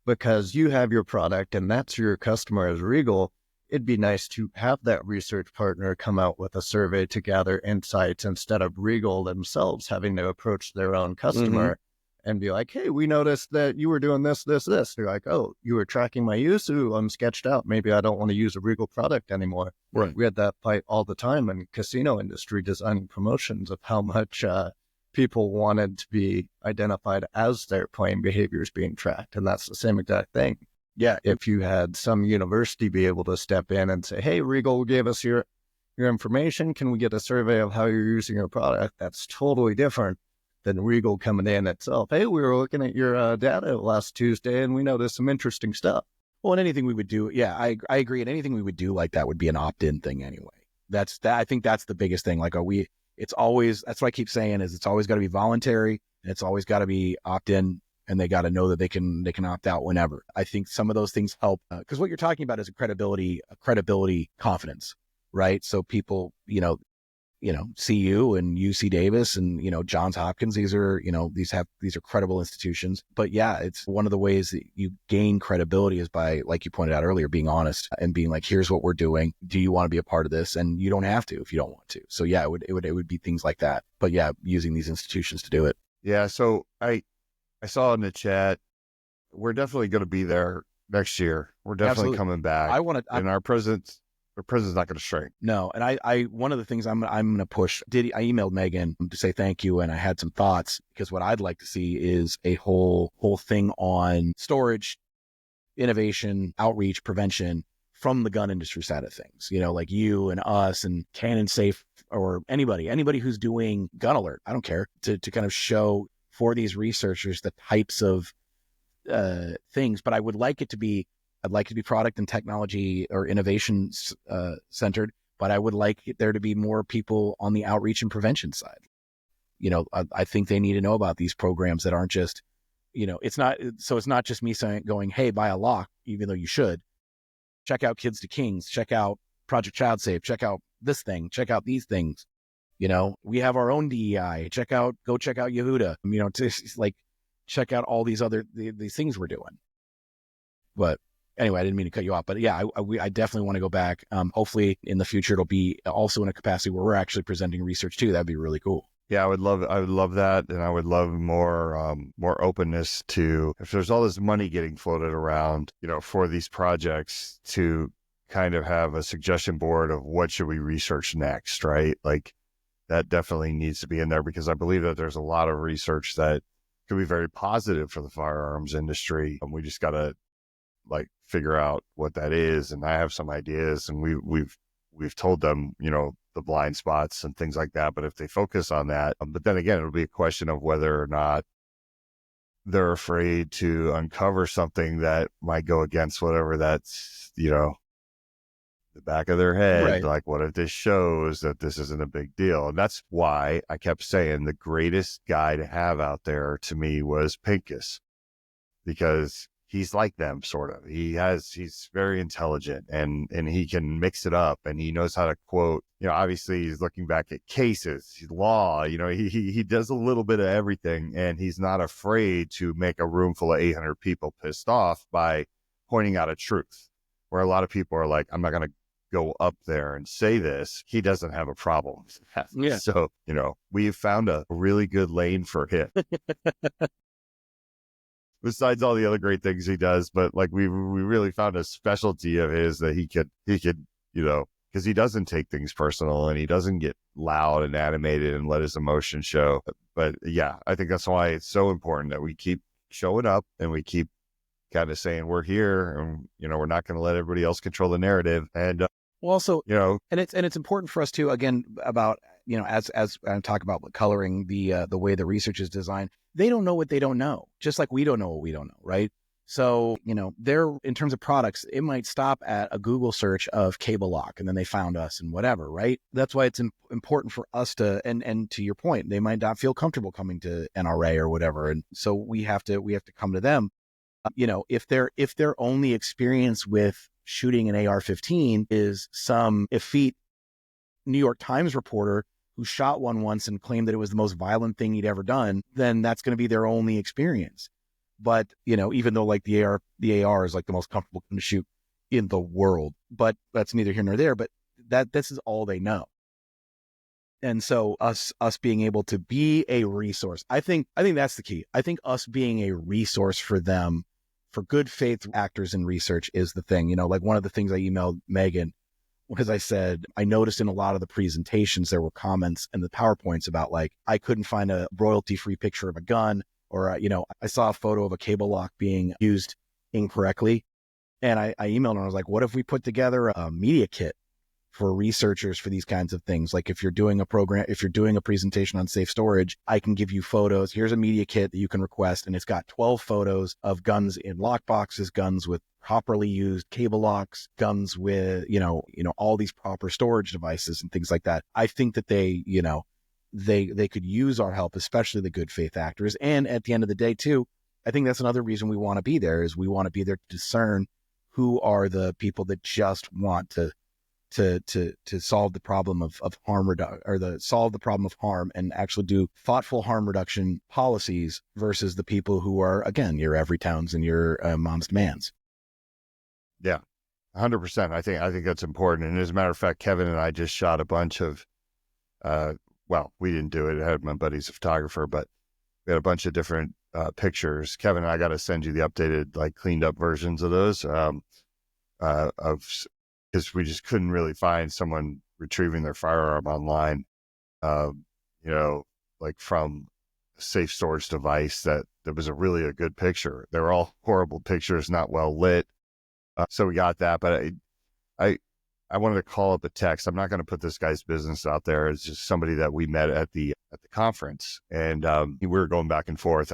because you have your product and that's your customer as Regal. It'd be nice to have that research partner come out with a survey to gather insights instead of Regal themselves having to approach their own customer and be like, hey, we noticed that you were doing this. They're like, oh, you were tracking my use? Ooh, I'm sketched out. Maybe I don't want to use a Regal product anymore. Right. We had that fight all the time in casino industry designing promotions of how much people wanted to be identified as their playing behaviors being tracked. And that's the same exact thing. Yeah, if you had some university be able to step in and say, hey, Regal gave us your information, can we get a survey of how you're using your product? That's totally different than Regal coming in itself. Hey, we were looking at your data last Tuesday and we noticed some interesting stuff. Well, and anything we would do, I agree. And anything we would do like that would be an opt-in thing anyway. I think that's the biggest thing. Like, that's what I keep saying, is it's always got to be voluntary, and it's always got to be opt-in, and they got to know that they can opt out whenever. I think some of those things help, because what you're talking about is a credibility confidence, right? So people, CU and UC Davis and, Johns Hopkins. These are credible institutions. But yeah, it's one of the ways that you gain credibility is by, like you pointed out earlier, being honest and being like, here's what we're doing. Do you want to be a part of this? And you don't have to if you don't want to. So yeah, it would be things like that. But yeah, using these institutions to do it. Yeah. So I saw in the chat, we're definitely going to be there next year. We're definitely coming back. And our president's not going to shrink. No. And I one of the things I'm going to push, I emailed Megan to say thank you. And I had some thoughts, because what I'd like to see is a whole thing on storage, innovation, outreach, prevention from the gun industry side of things, like you and us and Canon Safe, or anybody who's doing Gun Alert. I don't care, to kind of show for these researchers the types of things. But I'd like it to be product and technology or innovation centered, but I would like there to be more people on the outreach and prevention side. I think they need to know about these programs that aren't just, it's not just me going, hey, buy a lock, even though you should. Check out Kids to Kings, check out Project Child Safe, check out this thing, check out these things. We have our own DEI, go check out Yehuda, check out all these other, these things we're doing. But anyway, I didn't mean to cut you off, but yeah, I definitely want to go back. Hopefully in the future, it'll be also in a capacity where we're actually presenting research too. That'd be really cool. Yeah, I would love that. And I would love more openness to, if there's all this money getting floated around, for these projects, to kind of have a suggestion board of what should we research next, right? Like, that definitely needs to be in there, because I believe that there's a lot of research that could be very positive for the firearms industry. And we just got to figure out what that is. And I have some ideas, and we've told them, the blind spots and things like that. But if they focus on that, but then again, it'll be a question of whether or not they're afraid to uncover something that might go against whatever that's, the back of their head. Right. Like, what if this shows that this isn't a big deal? And that's why I kept saying the greatest guy to have out there to me was Pincus, because he's like them, sort of. He's very intelligent, and he can mix it up, and he knows how to quote. Obviously he's looking back at cases, law. He does a little bit of everything, and he's not afraid to make a room full of 800 people pissed off by pointing out a truth, where a lot of people are like, I'm not going to go up there and say this. He doesn't have a problem with that. Yeah. So, we've found a really good lane for him. Besides all the other great things he does, but we really found a specialty of his that he could, because he doesn't take things personal, and he doesn't get loud and animated and let his emotion show. But yeah, I think that's why it's so important that we keep showing up, and we keep kind of saying we're here, and, we're not going to let everybody else control the narrative. And also, and it's important for us to, again, about, as I talk about coloring the way the research is designed, they don't know what they don't know, just like we don't know what we don't know, right? So, they're, in terms of products, it might stop at a Google search of cable lock, and then they found us and whatever, right? That's why it's important for us to, and to your point, they might not feel comfortable coming to NRA or whatever. And so we have to come to them. If their only experience with shooting an AR-15 is some effete New York Times reporter who shot one once and claimed that it was the most violent thing he'd ever done, then that's going to be their only experience. But, even though the AR is the most comfortable to shoot in the world, but that's neither here nor there, but this is all they know. And so us being able to be a resource, I think that's the key. I think us being a resource for them, for good faith actors in research, is the thing. One of the things I emailed Megan, because I said, I noticed in a lot of the presentations, there were comments in the PowerPoints about I couldn't find a royalty-free picture of a gun, or, I saw a photo of a cable lock being used incorrectly. And I emailed her, I was like, what if we put together a media kit for researchers for these kinds of things? If you're doing a presentation on safe storage, I can give you photos. Here's a media kit that you can request, and it's got 12 photos of guns in lock boxes, guns with properly used cable locks, guns with, all these proper storage devices and things like that. I think that they could use our help, especially the good faith actors. And at the end of the day too, I think that's another reason we want to be there, is we want to be there to discern who are the people that just want to to solve the problem of harm solve the problem of harm and actually do thoughtful harm reduction policies versus the people who are, again, your every towns and your mom's demands. Yeah, 100%. I think that's important. And as a matter of fact, Kevin and I just shot a bunch of, well, we didn't do it. I had my buddy's a photographer, but we had a bunch of different pictures. Kevin and I got to send you the updated, like cleaned up versions of those, because we just couldn't really find someone retrieving their firearm online, like from a safe storage device that was a good picture. They were all horrible pictures, not well lit. So we got that, but I wanted to call up a text. I'm not going to put this guy's business out there. It's just somebody that we met at the conference, and we were going back and forth.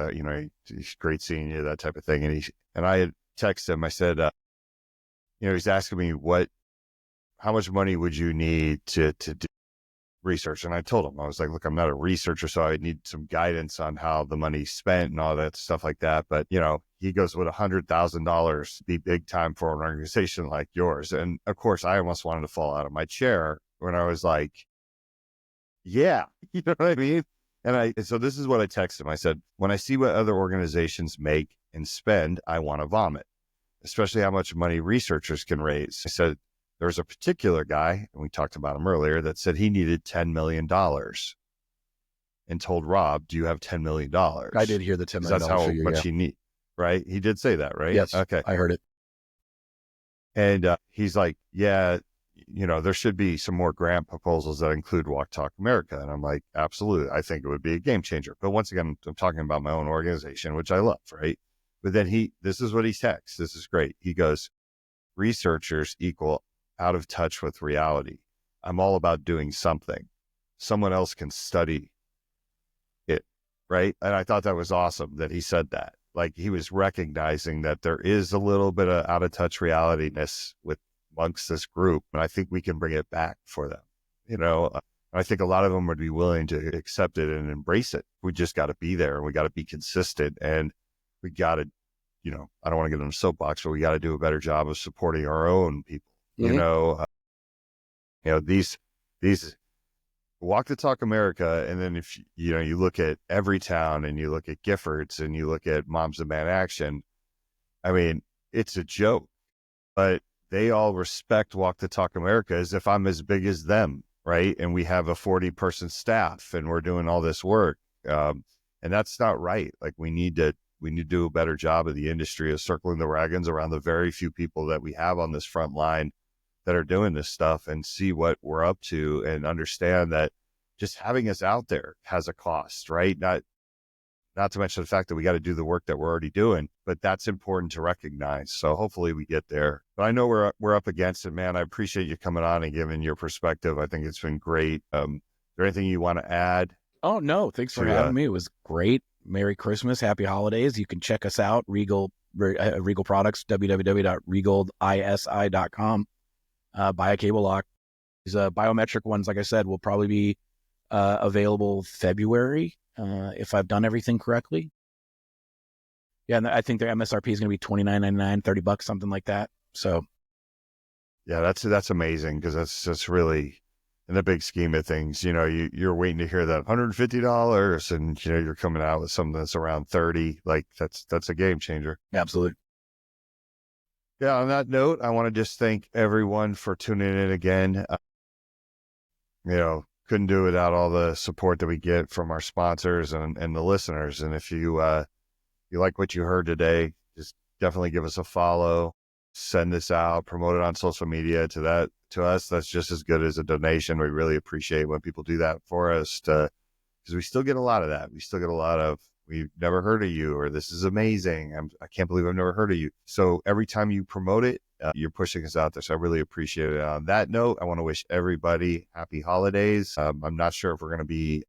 He's great seeing you, that type of thing. And I had texted him. I said, he's asking me how much money would you need to do research? And I told him, I was like, look, I'm not a researcher, so I need some guidance on how the money's spent and all that stuff like that. But, he goes, would $100,000 be big time for an organization like yours? And of course, I almost wanted to fall out of my chair when I was like, yeah, you know what I mean? And so this is what I texted him. I said, when I see what other organizations make and spend, I want to vomit, especially how much money researchers can raise. I said, there's a particular guy, and we talked about him earlier, that said he needed $10 million and told Rob, do you have $10 million? I did hear the $10 million that's how figure, much he need, right? He did say that, right? Yes. Okay. I heard it. And he's like, yeah, there should be some more grant proposals that include Walk Talk America. And I'm like, absolutely. I think it would be a game changer. But once again, I'm talking about my own organization, which I love, right? But then this is what he texts. This is great. He goes, researchers equal out of touch with reality. I'm all about doing something. Someone else can study it, right? And I thought that was awesome that he said that. Like, he was recognizing that there is a little bit of out of touch realityness amongst this group. And I think we can bring it back for them. I think a lot of them would be willing to accept it and embrace it. We just got to be there, and we got to be consistent, and we got to, I don't want to get on a soapbox, but we got to do a better job of supporting our own people. Mm-hmm. These Walk the Talk America. And then if you look at Everytown and you look at Giffords and you look at Moms Demand Action, I mean, it's a joke, but they all respect Walk the Talk America as if I'm as big as them. Right. And we have a 40-person staff and we're doing all this work. And that's not right. Like, we need to do a better job of the industry of circling the wagons around the very few people that we have on this front line that are doing this stuff, and see what we're up to, and understand that just having us out there has a cost, right? Not to mention the fact that we got to do the work that we're already doing, but that's important to recognize. So hopefully we get there. But I know we're up against it, man. I appreciate you coming on and giving your perspective. I think it's been great. Is there anything you want to add? Oh, no. Thanks for having me. It was great. Merry Christmas. Happy holidays. You can check us out, Regal Products, www.regalisi.com. Buy a cable lock. These biometric ones, like I said, will probably be available February, if I've done everything correctly. Yeah, and I think their MSRP is going to be $29.99, $30, something like that. So, yeah, that's amazing, because that's really, in the big scheme of things, you're waiting to hear that $150, and you're coming out with something that's around 30. Like, that's a game changer. Absolutely. Yeah. On that note, I want to just thank everyone for tuning in again. Couldn't do without all the support that we get from our sponsors and the listeners. And if you like what you heard today, just definitely give us a follow, send this out, promote it on social media. To us, that's just as good as a donation. We really appreciate when people do that for us, because we still get a lot of that. We still get a lot of, we've never heard of you, or this is amazing. I can't believe I've never heard of you. So every time you promote it, you're pushing us out there. So I really appreciate it. On that note, I want to wish everybody happy holidays. I'm not sure if we're going to be,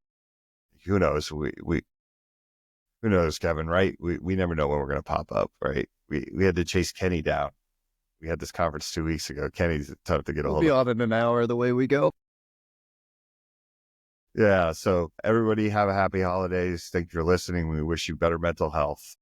who knows? Who knows, Kevin, right? We never know when we're going to pop up, right? We had to chase Kenny down. We had this conference 2 weeks ago. Kenny's tough to get a hold of. We'll be on in an hour the way we go. Yeah. So everybody have a happy holidays. Thank you for listening. We wish you better mental health.